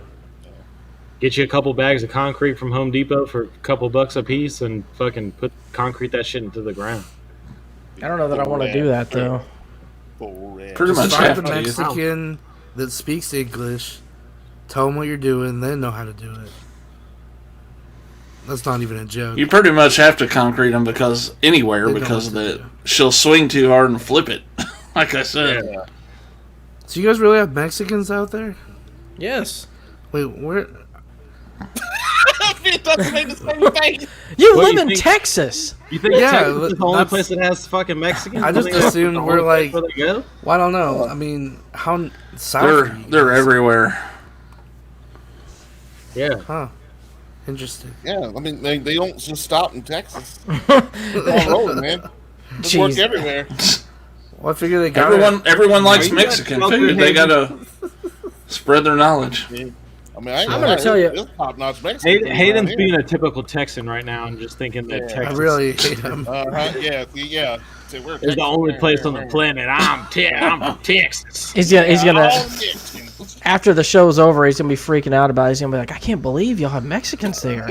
Get you a couple bags of concrete from Home Depot for a couple bucks a piece, and fucking concrete that shit into the ground. I don't know that I want to do that though. Pretty much Find have the to. Mexican that speaks English. Tell them what you're doing. They know how to do it. That's not even a joke. You pretty much have to concrete them because anywhere They know because what to do. she'll swing too hard and flip it. Like I said. Yeah. So you guys really have Mexicans out there? Yes. Wait, where? It doesn't make the same thing. You What, live you in think- Texas. You think Yeah, Texas is the only that's- place that has fucking Mexicans? I just think that's assumed the we're only place like- where they go? Well, I don't know. I mean, how south? are you They're guys? everywhere. Yeah. Huh. Interesting. Yeah, I mean, they don't just stop in Texas. They're all rolling, man. They work Jeez. everywhere. Well, I figure they got it. Everyone likes you got Mexican Southern food. They Haven. gotta spread their knowledge. I mean, I'm gonna tell you- it's top-notch Mexican. food Hayden's around being here. a typical Texan right now and just thinking that Yeah. I Texas really hate them. Yeah, see, yeah. See, we're is the Texas. only place on the planet. I'm from Texas. He's gonna All Mexicans. after the show's over, he's gonna be freaking out about it. He's gonna be like, I can't believe y'all have Mexicans there.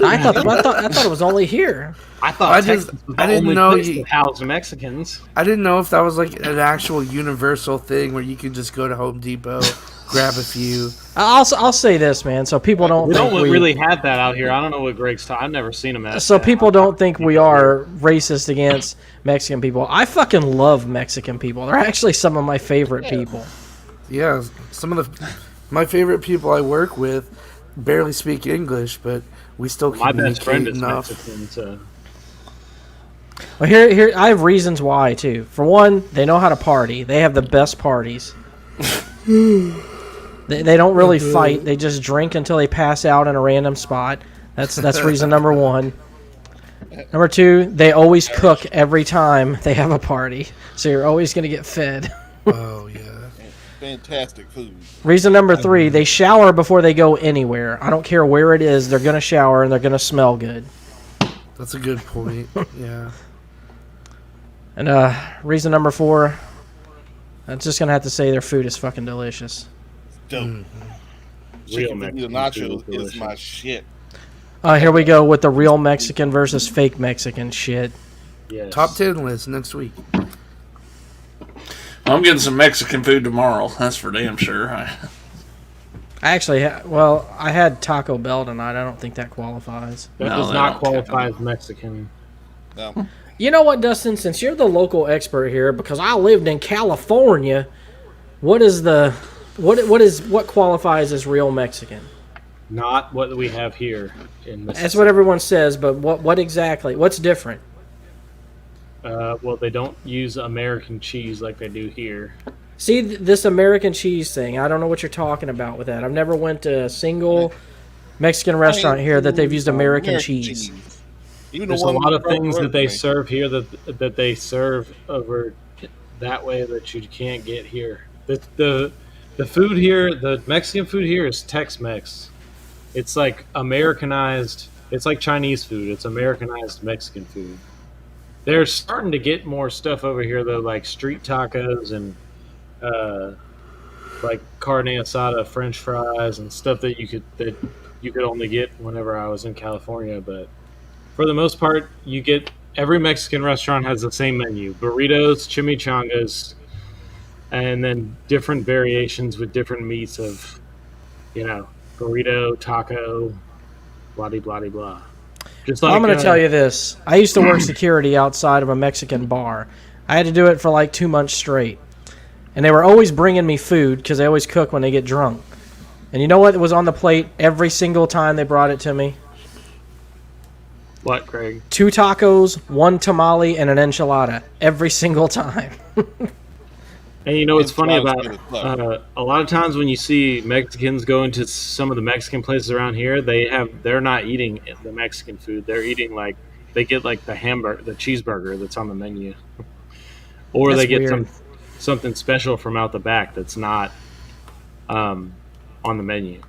I thought it was only here. I thought I Texas just- was the I didn't only know place you- that housed Mexicans. I didn't know if that was like an actual universal thing where you could just go to Home Depot, grab a few. I'll say this, man, so people don't We think don't we really have that out here. I don't know what Greg's talking. I've never seen him at. so people don't think we are racist against Mexican people. I fucking love Mexican people. They're actually some of my favorite people. Yeah, some of my favorite people I work with barely speak English, but we still My best friend communicate is enough. Mexican, so Well, here I have reasons why too. For one, they know how to party. They have the best parties. They don't really fight. They just drink until they pass out in a random spot. That's reason number 1. Number 2, they always cook every time they have a party, so you're always gonna get fed. Oh yeah. Fantastic food. Reason number 3, they shower before they go anywhere. I don't care where it is, they're going to shower and they're going to smell good. That's a good point. Yeah. And reason number 4, I'm just going to have to say their food is fucking delicious. Dope. Real Chicken Mexican nachos food is is my shit. Here we go with the real Mexican versus fake Mexican shit. Yes. Top 10 list next week. I'm getting some Mexican food tomorrow. That's for damn sure. I actually, I had Taco Bell tonight. I don't think that qualifies. That No, does they not don't qualify count. as Mexican. No. You know what, Dustin? Since you're the local expert here, because I lived in California, what qualifies as real Mexican? Not what we have here in this. That's what everyone says, but what exactly? What's different? Well, they don't use American cheese like they do here. See, this American cheese thing, I don't know what you're talking about with that. I've never went to a single Mexican restaurant here that they've used American cheese. Even There's the a one lot of across the things road that they from me. serve here that they serve over that way that you can't get here. The food here, the Mexican food here is Tex-Mex. It's like Americanized. It's like Chinese food. It's Americanized Mexican food. They're starting to get more stuff over here though, like street tacos and like carne asada, French fries, and stuff that you could only get whenever I was in California. But for the most part, you get every Mexican restaurant has the same menu: burritos, chimichangas, and then different variations with different meats of, burrito, taco, blah blah blah. Just like I'm going to tell you this. I used to work security outside of a Mexican bar. I had to do it for like 2 months straight. And they were always bringing me food because they always cook when they get drunk. And you know what was on the plate every single time they brought it to me? What, Craig? 2 tacos, 1 tamale, and an enchilada. Every single time. And you know what's And funny fries about good as fuck. a lot of times when you see Mexicans go into some of the Mexican places around here, they're not eating the Mexican food. They're eating they get like the cheeseburger that's on the menu, or That's they get weird. something special from out the back that's not on the menu.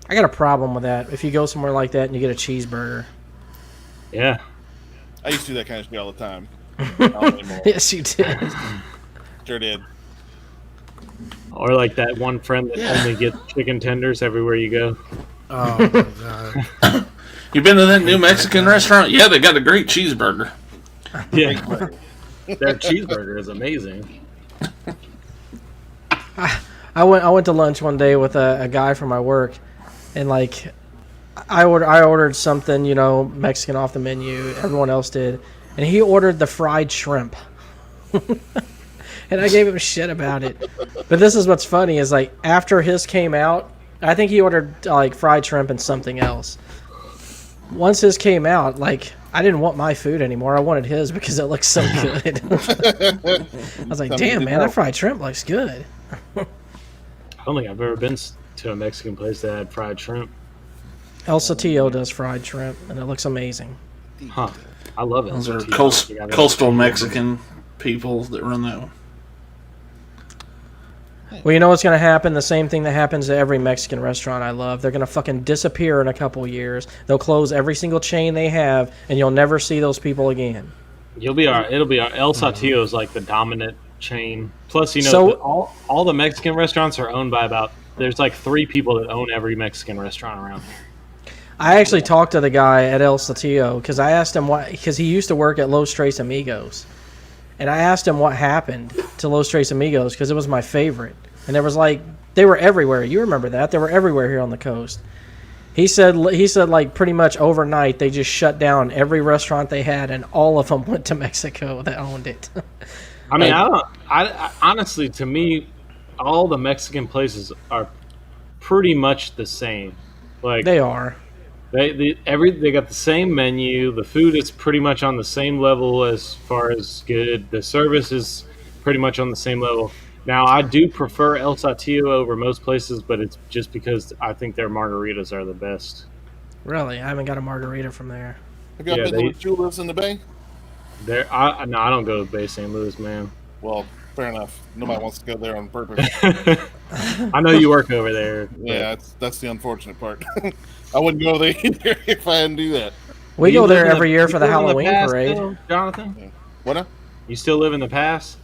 I got a problem with that. If you go somewhere like that and you get a cheeseburger. Yeah, I used to do that kind of shit all the time. Not anymore. Yes, you did. Sure did. or like that one friend that only gets chicken tenders everywhere you go. Oh my god. You been to that new Mexican restaurant? Yeah, they got a great cheeseburger. Yeah, their cheeseburger is amazing. I went to lunch one day with a guy from my work, and I ordered something, Mexican off the menu. Everyone else did, and he ordered the fried shrimp. And I gave him shit about it. But this is what's funny is after his came out, I think he ordered fried shrimp and something else. Once his came out, I didn't want my food anymore. I wanted his because it looked so good. I was like, damn, man, that fried shrimp looks good. I don't think I've ever been to a Mexican place that had fried shrimp. El Satillo does fried shrimp, and it looks amazing. Huh. I love it. Those are coastal Mexican people that run that one. Well, you know what's going to happen? The same thing that happens to every Mexican restaurant I love. They're going to fucking disappear in a couple years. They'll close every single chain they have, and you'll never see those people again. It'll be our El Satillo is like the dominant chain. Plus, So- all the Mexican restaurants are owned by there's 3 people that own every Mexican restaurant around here. I actually talked to the guy at El Satillo because I asked him because he used to work at Los Tres Amigos. And I asked him what happened to Los Tres Amigos because it was my favorite. And there was they were everywhere. You remember that. They were everywhere here on the coast. He said pretty much overnight they just shut down every restaurant they had and all of them went to Mexico that owned it. I mean, I honestly, to me, all the Mexican places are pretty much the same. They are. They got the same menu. The food is pretty much on the same level as far as good. The service is pretty much on the same level. Now, I do prefer El Satillo over most places, but it's just because I think their margaritas are the best. Really? I haven't got a margarita from there. Have y'all been to the Chulas in the Bay? No, I don't go to Bay St. Louis, man. Well, fair enough. Nobody wants to go there on purpose. I know you work over there. Yeah, that's the unfortunate part. I wouldn't go there either if I hadn't do that. We You go there live in every year for the you live in Halloween past parade. still, Jonathan? What now? You still live in the past?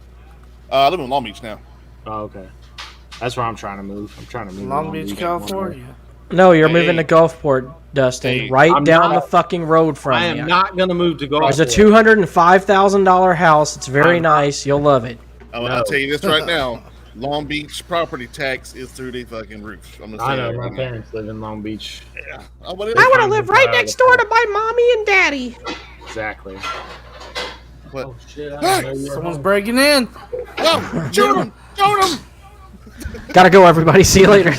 I live in Long Beach now. Oh, okay. That's where I'm trying to move. I'm trying to move to Long Beach, California. No, you're Hey. moving to Gulfport, Dustin. Hey, right I'm down not- the fucking road from I you. am not going to move to Gulfport. There's a $205,000 house. It's very nice. You'll love it. I'll tell you this right now. Long Beach property tax is through the fucking roof. I'm gonna I say know that my right now. parents live in Long Beach. I want I want to live right next door to my mommy and daddy. Exactly. What? Oh shit! I Hey! didn't know you were Someone's home. breaking in. No, shoot him! Shoot him! Gotta go, everybody. See you later.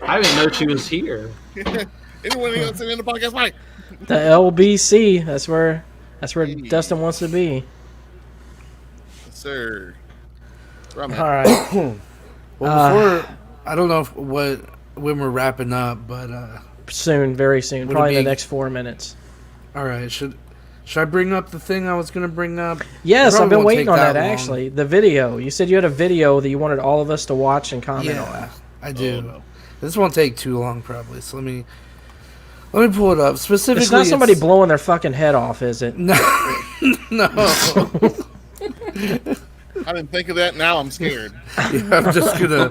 I didn't know she was here. Anyone else in the podcast, Mike? The LBC. That's where Dustin wants to be. Yes, sir. Right, man. All right. Well, before I don't know when we're wrapping up, but Soon, very soon. Would it Probably in be- the next 4 minutes. all right. Should I bring up the thing I was gonna bring up? Yes, It I've probably been won't waiting take on that, long. actually. The video. You said you had a video that you wanted all of us to watch and comment on. Yeah, I do. Oh, no. This won't take too long, probably. So let me pull it up. Specifically, It's not somebody blowing their fucking head off, is it? No, no. I didn't think of that. Now I'm scared. I'm just gonna.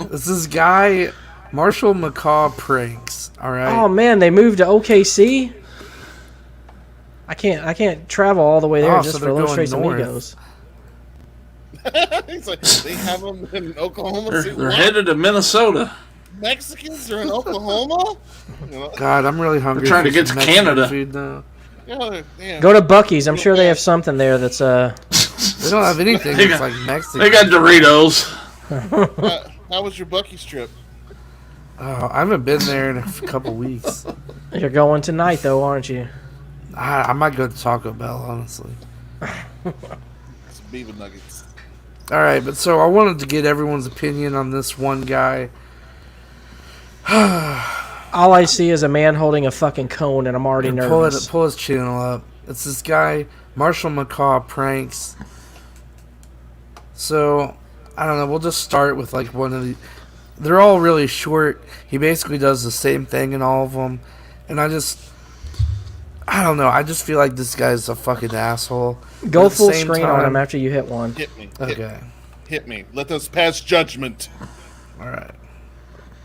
This is guy Marshall McCaw pranks. All right. Oh man, they moved to OKC. I can't travel all the way there Oh, just so for they're Los going Tres north. Amigos. He's like, they have them in Oklahoma. See, They're what? headed to Minnesota. Mexicans are in Oklahoma. You know, God, I'm really hungry. trying for to get some to Mexican Canada. Food now. yeah. Go to Buc-ee's. I'm sure they have something there that's They don't have anything They that's got- like Mexican. They got Doritos. How was your Buc-ee's trip? Oh, I haven't been there in a couple weeks. You're going tonight though, aren't you? I might go to Taco Bell, honestly. Some beaver nuggets. All right, but so I wanted to get everyone's opinion on this one guy. All I see is a man holding a fucking cone, and I'm already nervous. Pull his channel up. It's this guy, Marshall McCaw pranks. So, I don't know. We'll just start with like one of the. They're all really short. He basically does the same thing in all of them, and I don't know. I just feel like this guy's a fucking asshole. Go But at the full same screen on time- him after you hit one. Hit me. Okay. Hit me. Let us pass judgment. All right.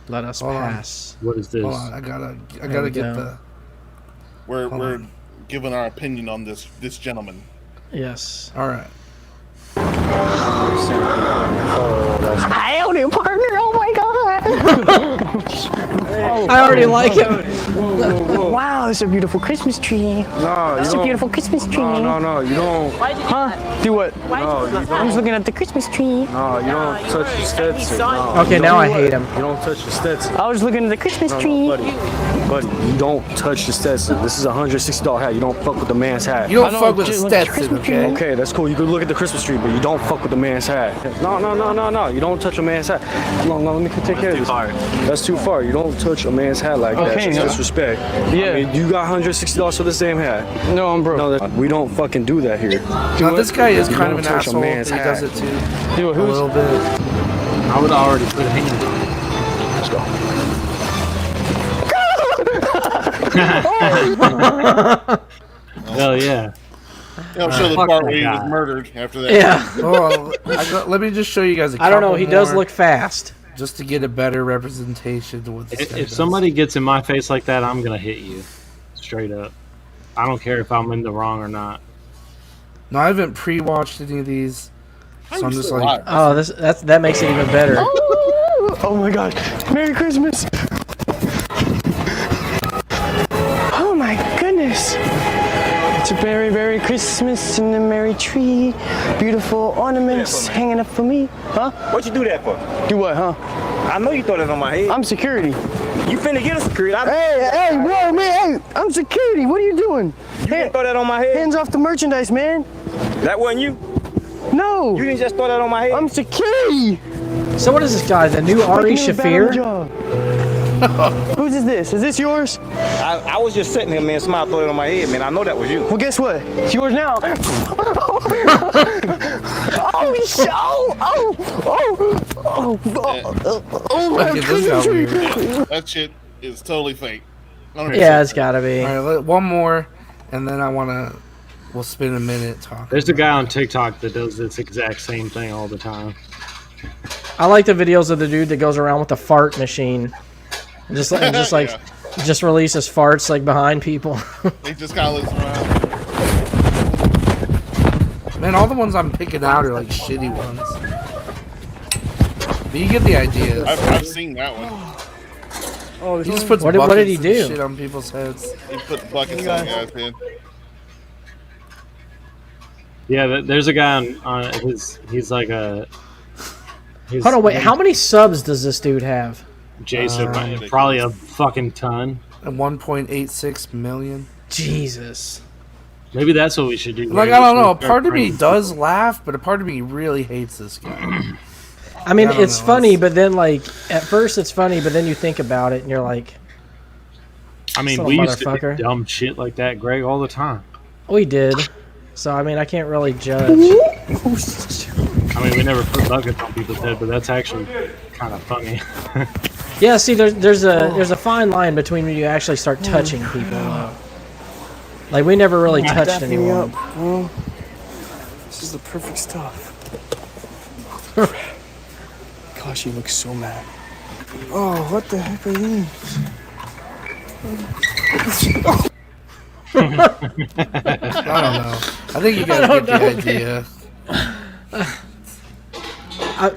Let us Hold on. pass. What is this? Hold on. I There gotta we get go. the. We're Hold we're on. giving our opinion on this gentleman. Yes. All right. Howdy, partner! Oh my god! I already like him. Wow, this is a beautiful Christmas tree. No, That's a beautiful Christmas tree. no, you don't. Huh? Do what? No, you I was don't. looking at the Christmas tree. No, you don't touch your Stetson. No, Okay, now I hate him. you don't touch your Stetson. I was looking at the Christmas tree. Buddy, you don't touch the Stetson. This is a $160 hat. You don't fuck with the man's hat. You don't I fuck don't with the just look at Stetson, Christmas tree. okay? Okay, that's cool. You can look at the Christmas tree, but you don't fuck with the man's hat. No. You don't touch a man's hat. No, let me take care of this. That's too far. You don't touch a man's hat like that. Okay, It's yeah. disrespect. Yeah. I mean, you got $160 for this damn hat. No, I'm broke. No, we don't fucking do that here. Now, this guy is You kind of an don't touch a asshole. He man's does hat. it too. Do A it. Who's? little bit. I would already put a hand on it. Let's go. Hell yeah. I'm sure the fuck part that where he was guy. murdered after that. Yeah. Oh, let me just show you guys a couple I don't know. He does more, look fast. just to get a better representation of what this guy If does. somebody gets in my face like that, I'm gonna hit you. Straight up. I don't care if I'm in the wrong or not. No, I haven't pre-watched any of these, so I'm just like, Oh, that makes it even better. Oh my god! Merry Christmas! Oh my goodness! It's a very, very Christmas in the merry tree. Beautiful ornaments hanging up for me. Huh? What you do that for? Do what, huh? I know you throw that on my head. I'm security. You finna get a security. Hey, whoa, man! Hey, I'm security. What are you doing? You didn't throw that on my head. Hands off the merchandise, man. That wasn't you. No, You didn't just throw that on my head. I'm security. So what is this guy? The new Ari Making me bad on the Shafir? job. Whose is this? Is this yours? I was just sitting here, man. Somebody threw it on my head, man. I know that was you. Well, guess what? It's yours now. Okay, this got weird. That shit is totally fake. Yeah, it's gotta be. All right, one more, and then we'll spend a minute talking. There's a guy on TikTok that does this exact same thing all the time. I like the videos of the dude that goes around with the fart machine, just releases farts like behind people. He just kind of looks around. Man, all the ones I'm picking out are like shitty ones. But you get the idea. I've seen that one. Oh, he just puts what did he do? Shit on people's heads. He put buckets on guys' head. Yeah, there's a guy on he's like a... Hold on, wait, how many subs does this dude have? Jason, probably a fucking ton. And 1.86 million. Jesus. Maybe that's what we should do. Like, I don't know. A part of me does laugh, but a part of me really hates this guy. I mean, it's funny, but then, like, at first it's funny, but then you think about it and you're like... I mean, we used to do dumb shit like that, Greg, all the time. We did. So, I mean, I can't really judge. I mean, we never put buckets on people's head, but that's actually kind of funny. Yeah, see, there's a fine line between when you actually start touching people. Like, we never really touched anyone. This is the perfect stuff. Gosh, he looks so mad. Oh, what the heck are these? I don't know. I think you guys get the idea.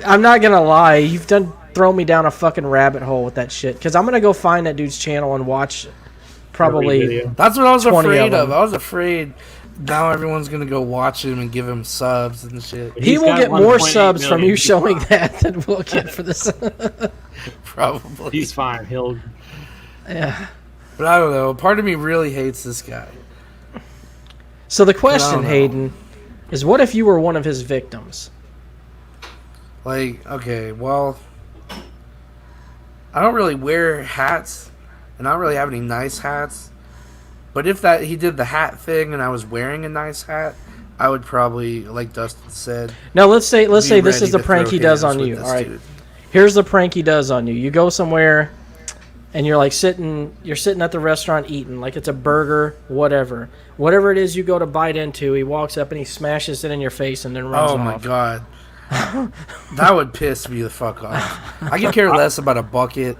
I'm not gonna lie, you've thrown me down a fucking rabbit hole with that shit. Because I'm gonna go find that dude's channel and watch probably. That's what I was afraid of. them. I was afraid now everyone's gonna go watch him and give him subs and shit. He will get more subs from you showing that than we'll get for this. Probably. He's fine. He'll. Yeah. But I don't know. Part of me really hates this guy. So the question, Hayden, is what if you were one of his victims? Like, okay, well, I don't really wear hats, and I don't really have any nice hats. But if he did the hat thing and I was wearing a nice hat, I would probably, like Dustin said. Now let's say this is the prank he does on you. All right, here's the prank he does on you. You go somewhere, and you're sitting at the restaurant eating, like it's a burger, whatever it is you go to bite into. He walks up and he smashes it in your face and then runs off. Oh my god, that would piss me the fuck off. I could care less about a bucket.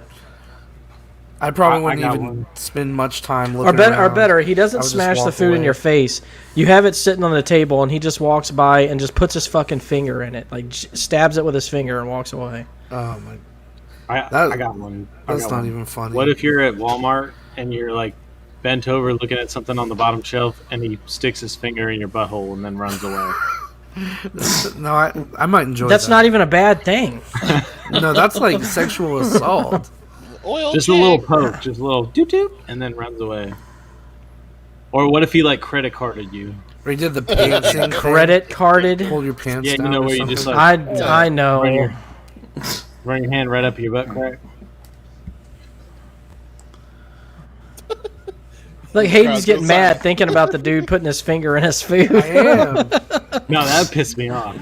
I probably wouldn't even spend much time looking around. Or better, he doesn't smash the food in your face. You have it sitting on the table, and he just walks by and just puts his fucking finger in it, like stabs it with his finger and walks away. Oh my! I got one. That's not even funny. What if you're at Walmart and you're like bent over looking at something on the bottom shelf, and he sticks his finger in your butthole and then runs away? No, I might enjoy that. That's not even a bad thing. No, that's like sexual assault. Just a little poke, just a little doot-doot, and then runs away. Or what if he like credit carded you? Or he did the pantsing credit carded? Hold your pants down. Yeah, you know where you just like... I know. Run your hand right up your butt crack. Like Hayden's getting mad thinking about the dude putting his finger in his food. I am. No, that pissed me off.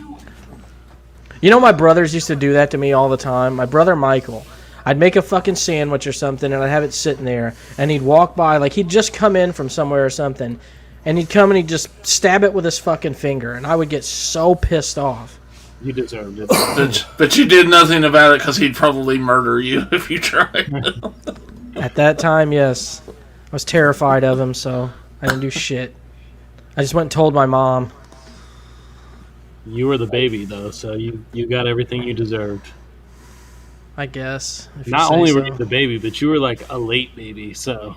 You know, my brothers used to do that to me all the time. My brother Michael. I'd make a fucking sandwich or something, and I'd have it sitting there, and he'd walk by, like he'd just come in from somewhere or something, and he'd come and he'd just stab it with his fucking finger, and I would get so pissed off. You deserved it. But you did nothing about it because he'd probably murder you if you tried. At that time, yes. I was terrified of him, so I didn't do shit. I just went and told my mom. You were the baby, though, so you got everything you deserved. I guess. Not only were you the baby, but you were like a late baby, so...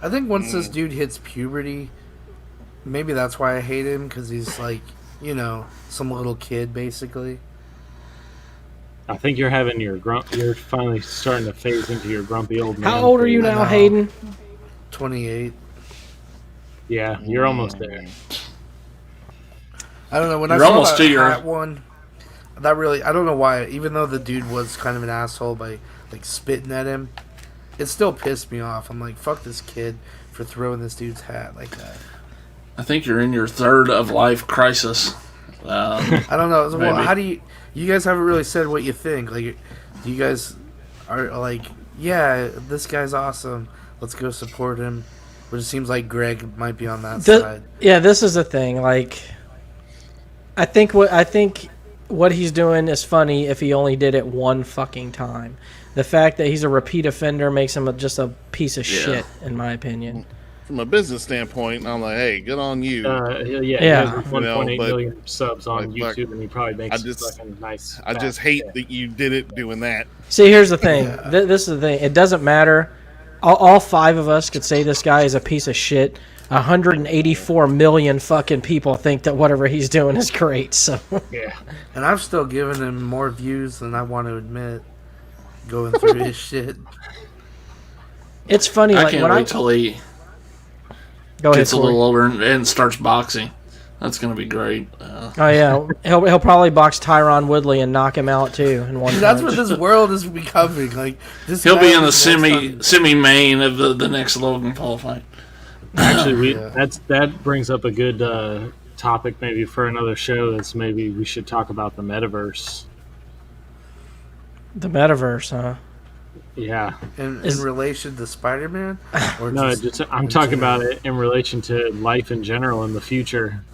I think once this dude hits puberty, maybe that's why I hate him, because he's like, you know, some little kid, basically. I think you're having you're finally starting to phase into your grumpy old man. How old are you now, Hayden? 28. Yeah, you're almost there. I don't know, when you're I saw almost that hat one, that really, I don't know why, even though the dude was kind of an asshole by like spitting at him, it still pissed me off. I'm like, fuck this kid for throwing this dude's hat like that. I think you're in your third of life crisis. I don't know. Well, Maybe. how do you guys haven't really said what you think? Like, you guys are like, yeah, this guy's awesome. Let's go support him. But it seems like Greg might be on that side. Yeah, this is the thing. Like, I think what he's doing is funny if he only did it one fucking time. The fact that he's a repeat offender makes him just a piece of shit, in my opinion. From a business standpoint, I'm like, hey, good on you. He has 1.8 million subs on YouTube, and he probably makes fucking nice. I just hate that you did it doing that. See, here's the thing. This is the thing. It doesn't matter. All 5 of us could say this guy is a piece of shit. 184 million fucking people think that whatever he's doing is great. So yeah, and I've still given him more views than I want to admit. Going through his shit. It's funny. I like can't when wait till he gets a little older and starts boxing. That's gonna be great. Oh yeah, he'll probably box Tyron Woodley and knock him out too in one. That's punch. what this world is becoming. Like this. He'll be in the semi main of the next Logan Paul fight. Actually, that brings up a good topic maybe for another show. Is maybe we should talk about the metaverse. The metaverse, huh? Yeah. In relation to Spider-Man? Or no, I'm talking about it in relation to life in general in the future.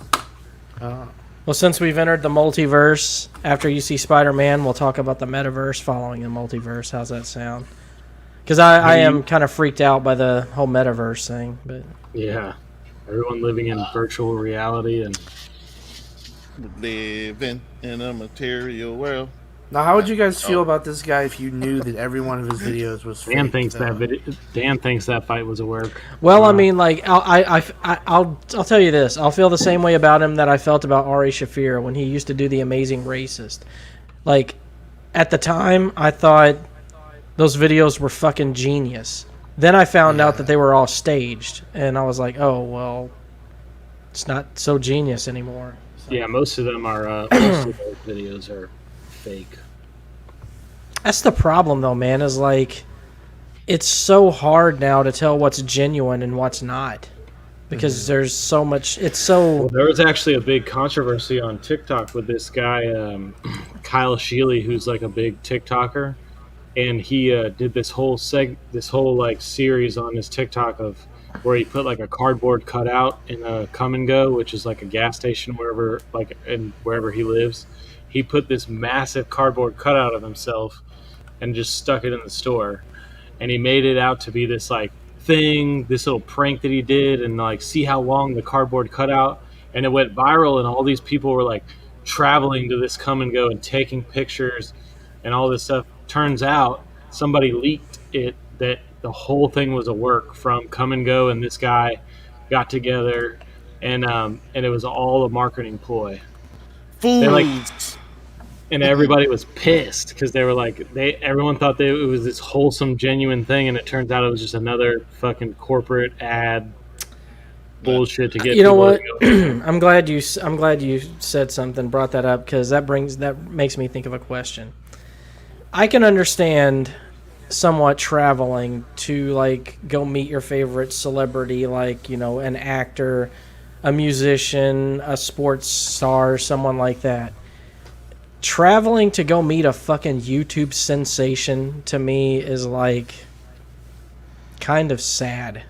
Well, since we've entered the multiverse, after you see Spider-Man, we'll talk about the metaverse following the multiverse. How's that sound? Because I am kind of freaked out by the whole metaverse thing. But yeah, everyone living in virtual reality and living in a material world. Now, how would you guys feel about this guy if you knew that every one of his videos was fake? Dan thinks that fight was a work. Well, I mean, like I'll tell you this. I'll feel the same way about him that I felt about Ari Shaffir when he used to do the Amazing Racist. Like at the time, I thought those videos were fucking genius. Then I found out that they were all staged, and I was like, oh well, it's not so genius anymore. So. Yeah, most of them are. Most of those videos are fake. That's the problem, though, man. Is like, it's so hard now to tell what's genuine and what's not, because there's so much. It's so. Well, there was actually a big controversy on TikTok with this guy, Kyle Sheely, who's like a big TikToker, and he did this whole like series on his TikTok of where he put like a cardboard cutout in a Come and Go, which is like a gas station wherever he lives. He put this massive cardboard cutout of himself and just stuck it in the store. And he made it out to be this like thing, this little prank that he did, and like see how long the cardboard cutout. And it went viral, and all these people were like traveling to this Come and Go and taking pictures and all this stuff. Turns out somebody leaked it that the whole thing was a work from Come and Go, and this guy got together, and it was all a marketing ploy. Fools. And everybody was pissed because they were like, everyone thought that it was this wholesome, genuine thing, and it turns out it was just another fucking corporate ad bullshit to get. You know what? I'm glad you said something, brought that up, because that makes me think of a question. I can understand somewhat traveling to like go meet your favorite celebrity, like, you know, an actor, a musician, a sports star, someone like that. Traveling to go meet a fucking YouTube sensation to me is like kind of sad.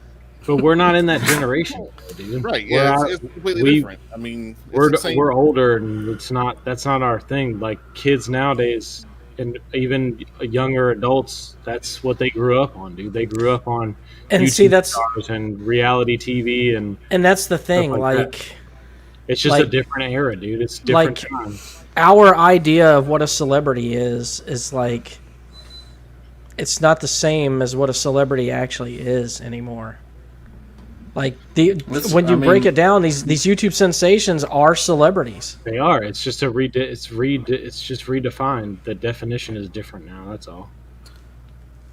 But we're not in that generation, dude. Right? Yeah, it's completely different. I mean, we're older, and that's not our thing. Like kids nowadays, and even younger adults, that's what they grew up on, dude. They grew up on and YouTube stars and reality TV, and that's the thing. Like it's just a different era, dude. It's different times. Our idea of what a celebrity is like, it's not the same as what a celebrity actually is anymore. Like when you break it down, these YouTube sensations are celebrities. They are. It's just it's just redefined. The definition is different now. That's all.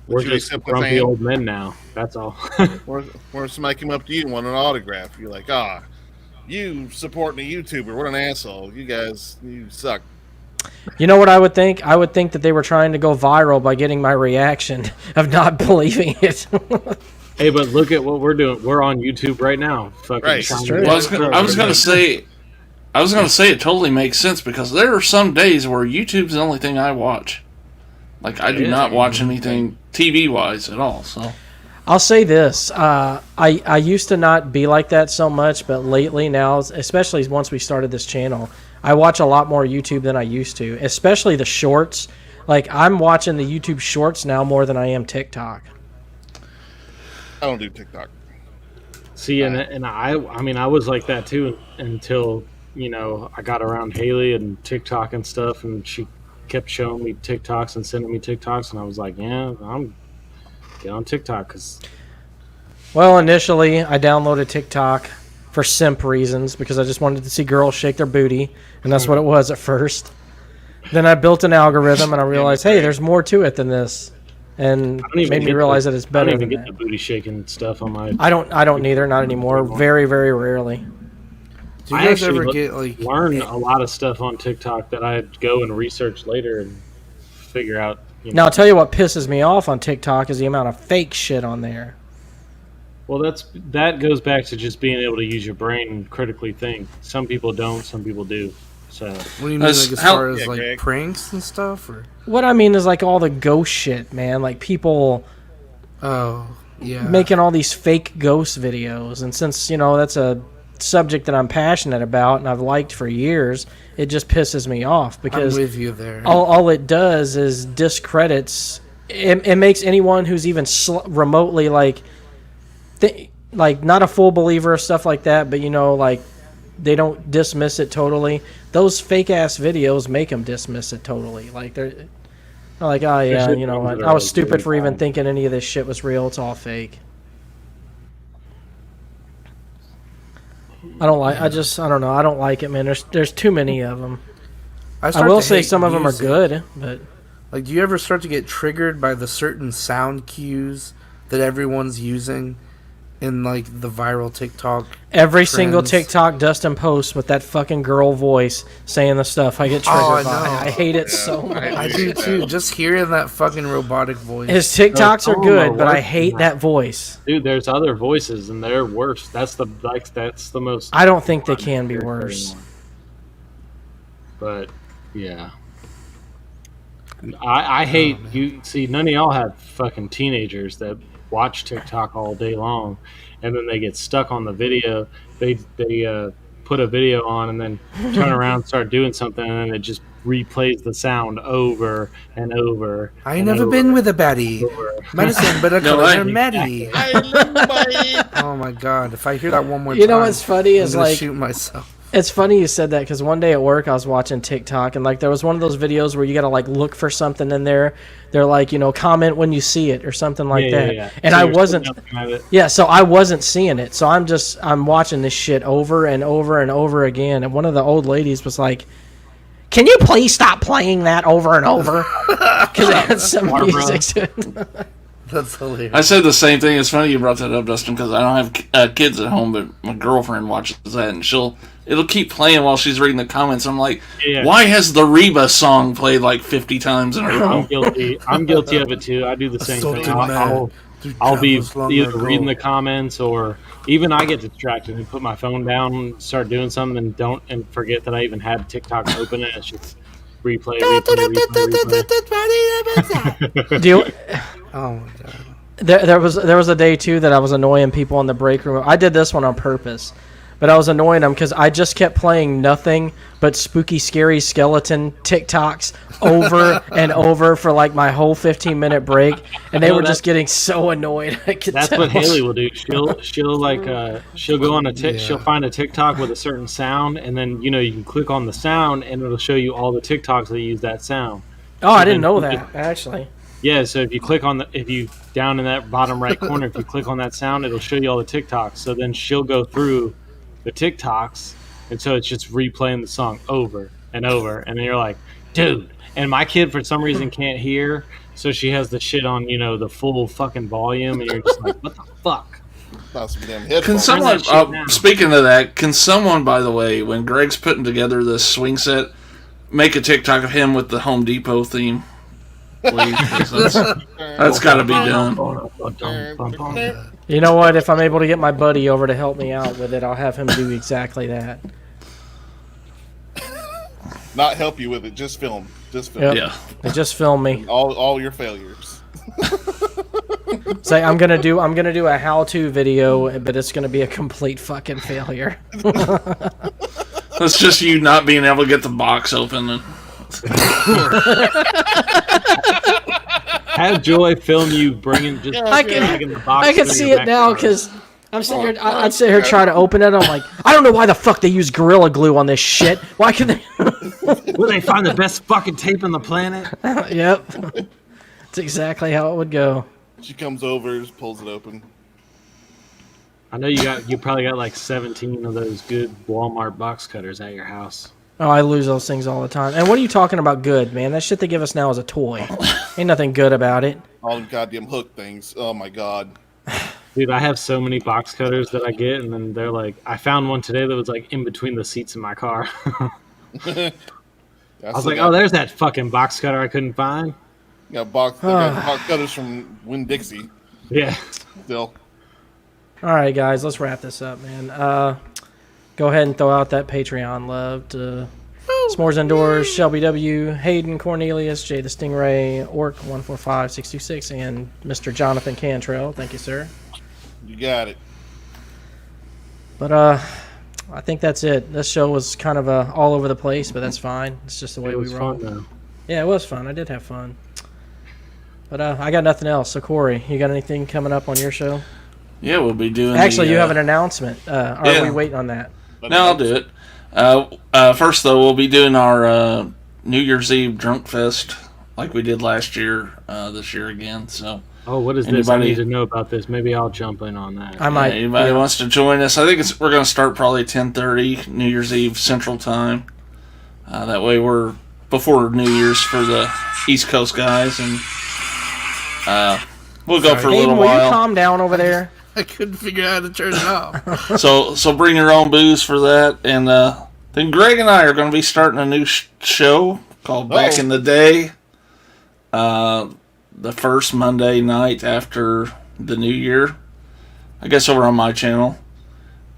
We're just grumpy old men now. That's all. Or somebody came up to you and wanted an autograph. You're like, you supporting a YouTuber. What an asshole. You suck. You know what I would think? I would think that they were trying to go viral by getting my reaction of not believing it. Hey, but look at what we're doing. We're on YouTube right now. Fucking Right. trying Well, I was gonna say it totally makes sense because there are some days where YouTube's the only thing I watch. Like I do not watch anything TV wise at all. So I'll say this: I used to not be like that so much, but lately now, especially once we started this channel, I watch a lot more YouTube than I used to, especially the shorts. Like I'm watching the YouTube shorts now more than I am TikTok. I don't do TikTok. See, and I mean, I was like that too until I got around Haley and TikTok and stuff, and she kept showing me TikToks and sending me TikToks, and I was like, yeah, I'm get on TikTok because. Well, initially I downloaded TikTok for simp reasons because I just wanted to see girls shake their booty, and that's what it was at first. Then I built an algorithm, and I realized, hey, there's more to it than this, and it made me realize that it's better. I don't even than get that. the booty shaking stuff on my. I don't neither, not anymore. Very, very rarely. Do you I guys actually ever get like learn a lot of stuff on TikTok that I go and research later and figure out. Now, I'll tell you what pisses me off on TikTok is the amount of fake shit on there. Well, that goes back to just being able to use your brain and critically think. Some people don't, some people do. So, what do you mean, like as far as like Greg. pranks and stuff, or? What I mean is like all the ghost shit, man. Like people Oh, yeah. making all these fake ghost videos, and since that's a subject that I'm passionate about and I've liked for years, it just pisses me off because I'm with you there. all it does is discredits. It makes anyone who's even remotely like not a full believer or stuff like that, but like they don't dismiss it totally. Those fake ass videos make them dismiss it totally. Like they're like, oh yeah, I was stupid for even thinking any of this shit was real. It's all fake. I don't like. I don't know. I don't like it, man. There's too many of them. I will say some of them are good, but like, do you ever start to get triggered by the certain sound cues that everyone's using in like the viral TikTok? Every single TikTok Dustin posts with that fucking girl voice saying the stuff, I get triggered by. I hate it so much. I do too. Just hearing that fucking robotic voice. His TikToks are good, but I hate that voice. Dude, there's other voices and they're worse. That's the most. I don't think they can be worse. But yeah, I hate you. See, none of y'all have fucking teenagers that watch TikTok all day long, and then they get stuck on the video. They put a video on and then turn around and start doing something, and then it just replays the sound over and over. I ain't never been with a baddie. Medicine, but I call her Maddie. Oh my god! If I hear that one more time, you know what's funny is I'm gonna like shoot myself. It's funny you said that because one day at work I was watching TikTok and like there was one of those videos where you gotta like look for something in there. They're like comment when you see it or something like that. Yeah. And so I wasn't. Yeah, so I wasn't seeing it. So I'm watching this shit over and over and over again. And one of the old ladies was like, "Can you please stop playing that over and over?" Because it had some music to it. That's hilarious. I said the same thing. It's funny you brought that up, Dustin, because I don't have kids at home, but my girlfriend watches that, and it'll keep playing while she's reading the comments. I'm like, why has the Reba song played like 50 times in a row? I'm guilty of it too. I do the same thing. I'll be either reading the comments or even I get distracted and put my phone down and start doing something and forget that I even had TikTok open. It's just replay. Do you? Oh my god. There was a day too that I was annoying people in the break room. I did this one on purpose, but I was annoying them because I just kept playing nothing but spooky, scary skeleton TikToks over and over for like my whole 15-minute break, and they were just getting so annoyed. That's what Haley will do. She'll go on she'll find a TikTok with a certain sound, and then you can click on the sound, and it'll show you all the TikToks that use that sound. Oh, I didn't know that actually. Yeah, so if you click on down in that bottom right corner, if you click on that sound, it'll show you all the TikToks. So then she'll go through the TikToks, and so it's just replaying the song over and over, and then you're like, dude. And my kid for some reason can't hear, so she has the shit on, the full fucking volume, and you're just like, what the fuck? Can someone, speaking of that, can someone, by the way, when Greg's putting together this swing set, make a TikTok of him with the Home Depot theme? please. 'Cause that's got to be done. You know what? If I'm able to get my buddy over to help me out with it, I'll have him do exactly that. Not help you with it, just film. Just film. Yep. Yeah. They just film me. All your failures. Say I'm gonna do a how-to video, but it's gonna be a complete fucking failure. That's just you not being able to get the box open. And... Have Joy film you bringing dragging the box. I can see it now because I'm sitting here. I'd sit here trying to open it. I'm like, I don't know why the fuck they use Gorilla Glue on this shit. Why can they? Where they find the best fucking tape on the planet? Yep. That's exactly how it would go. She comes over, just pulls it open. I know you probably got like 17 of those good Walmart box cutters at your house. Oh, I lose those things all the time. And what are you talking about good, man? That shit they give us now is a toy. Ain't nothing good about it. All them goddamn hook things. Oh my god. Dude, I have so many box cutters that I get, and then they're like, I found one today that was like in between the seats in my car. I was like, oh, there's that fucking box cutter I couldn't find. Got box cutters from Winn-Dixie. Yeah. Still. All right, guys, let's wrap this up, man. Go ahead and throw out that Patreon love to S'mores Indoors, Shelby W, Hayden, Cornelius, Jay the Stingray, Orc 145626, and Mr. Jonathan Cantrell. Thank you, sir. You got it. But I think that's it. This show was kind of all over the place, but that's fine. It's just the way we roll. Fun, though. Yeah, it was fun. I did have fun. But I got nothing else. So, Corey, you got anything coming up on your show? Yeah, we'll be doing. Actually, you have an announcement. Are we waiting on that? No, I'll do it. First, though, we'll be doing our New Year's Eve Drunk Fest like we did last year, this year again. So. Oh, what is this? I need to know about this. Maybe I'll jump in on that. I might. Anybody wants to join us? I think we're going to start probably 10:30 New Year's Eve Central Time. That way we're before New Year's for the East Coast guys, and we'll go for a little will while. You calm down over there? I couldn't figure out how to turn it off. So bring your own booze for that, and then Greg and I are going to be starting a new show called Back in the Day. The first Monday night after the New Year, I guess over on my channel,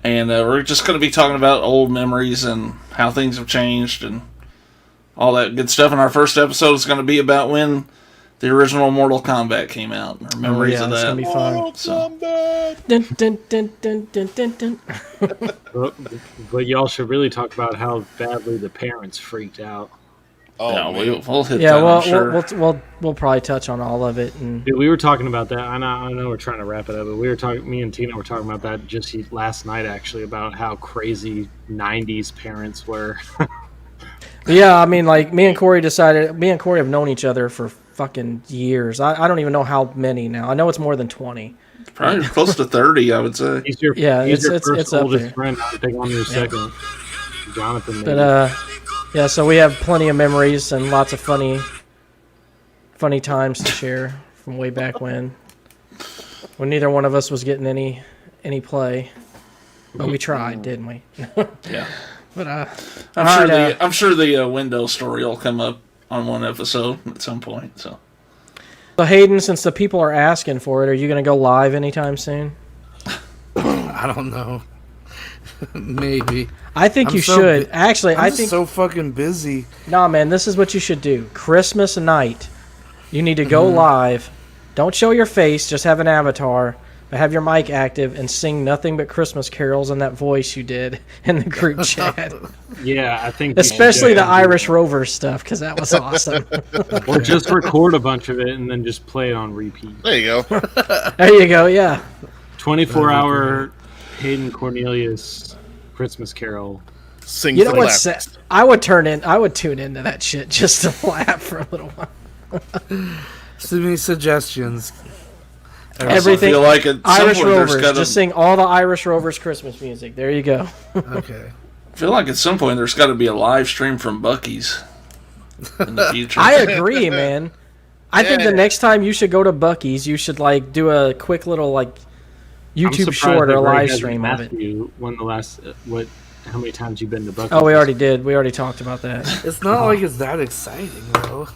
and we're just going to be talking about old memories and how things have changed and all that good stuff. And our first episode is going to be about when the original Mortal Kombat came out, our memories of that. It's going to be fun. But y'all should really talk about how badly the parents freaked out. Oh, yeah, man. we'll hit that. Well, I'm sure. we'll probably touch on all of it. And Dude, we were talking about that. I know we're trying to wrap it up, but me and Tina were talking about that just last night, actually, about how crazy 90s parents were. yeah, I mean, like me and Corey have known each other for fucking years. I don't even know how many now. I know it's more than 20. Probably close to 30, I would say. He's your it's first up oldest there. friend. I think on your second. Jonathan. Maybe. But yeah, so we have plenty of memories and lots of funny times to share from way back when neither one of us was getting any play, but we tried, didn't we? Yeah. But I'm sure the window story will come up on one episode at some point. So Hayden, since the people are asking for it, are you going to go live anytime soon? I don't know. Maybe. I think you should. Actually, I think so fucking busy. Nah, man, this is what you should do. Christmas night, you need to go live. Don't show your face, just have an avatar, but have your mic active and sing nothing but Christmas carols in that voice you did in the group chat. Yeah, I think especially the Irish Rovers stuff, because that was awesome. Or just record a bunch of it and then just play it on repeat. There you go. There you go. Yeah. 24-hour Hayden Cornelius Christmas Carol. Sing You know for what? laughs. I would tune into that shit just to laugh for a little while. Send me suggestions. Everything. I feel like at some Irish point there's Rovers. gotta- Just sing all the Irish Rovers Christmas music. There you go. Okay. I feel like at some point there's got to be a live stream from Buc-ee's in the future. I agree, man. I think the next time you should go to Buc-ee's, you should like do a quick little like YouTube short or a live stream of it. When the last how many times you've been to Buc-ee's? Oh, we already did. We already talked about that. It's not like it's that exciting, though.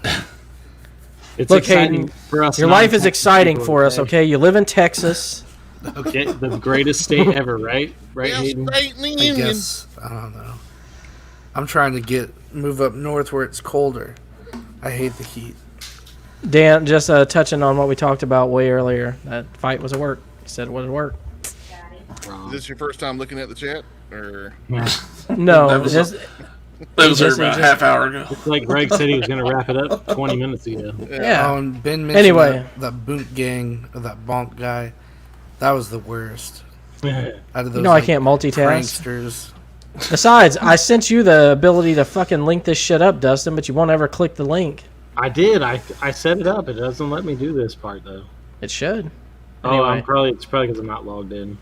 It's Look, exciting Hayden, for us. your life is non-Texas exciting people, for us, okay? You live in Texas. Okay, the greatest state ever, right? Right, Best Hayden? state in the I union. guess I don't know. I'm trying to move up north where it's colder. I hate the heat. Dan, just touching on what we talked about way earlier. That fight was a work. He said it was a work. Is this your first time looking at the chat, or No, That was just, That was there Just- about a just- half hour ago. It's like Greg said he was going to wrap it up 20 minutes ago. yeah. Oh, and Ben mentioned Anyway. that Boont gang, or that bonk guy. That was the worst. Out of those, You know I can't multitask. pranksters. Besides, I sent you the ability to fucking link this shit up, Dustin, but you won't ever click the link. I did. I set it up. It doesn't let me do this part, though. It should. Oh, Anyway. it's probably because I'm not logged in.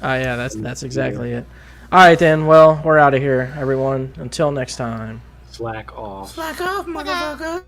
Oh, yeah, that's exactly it. All right, then. Well, we're out of here, everyone. Until next time. Slack off. Slack off, motherfucker.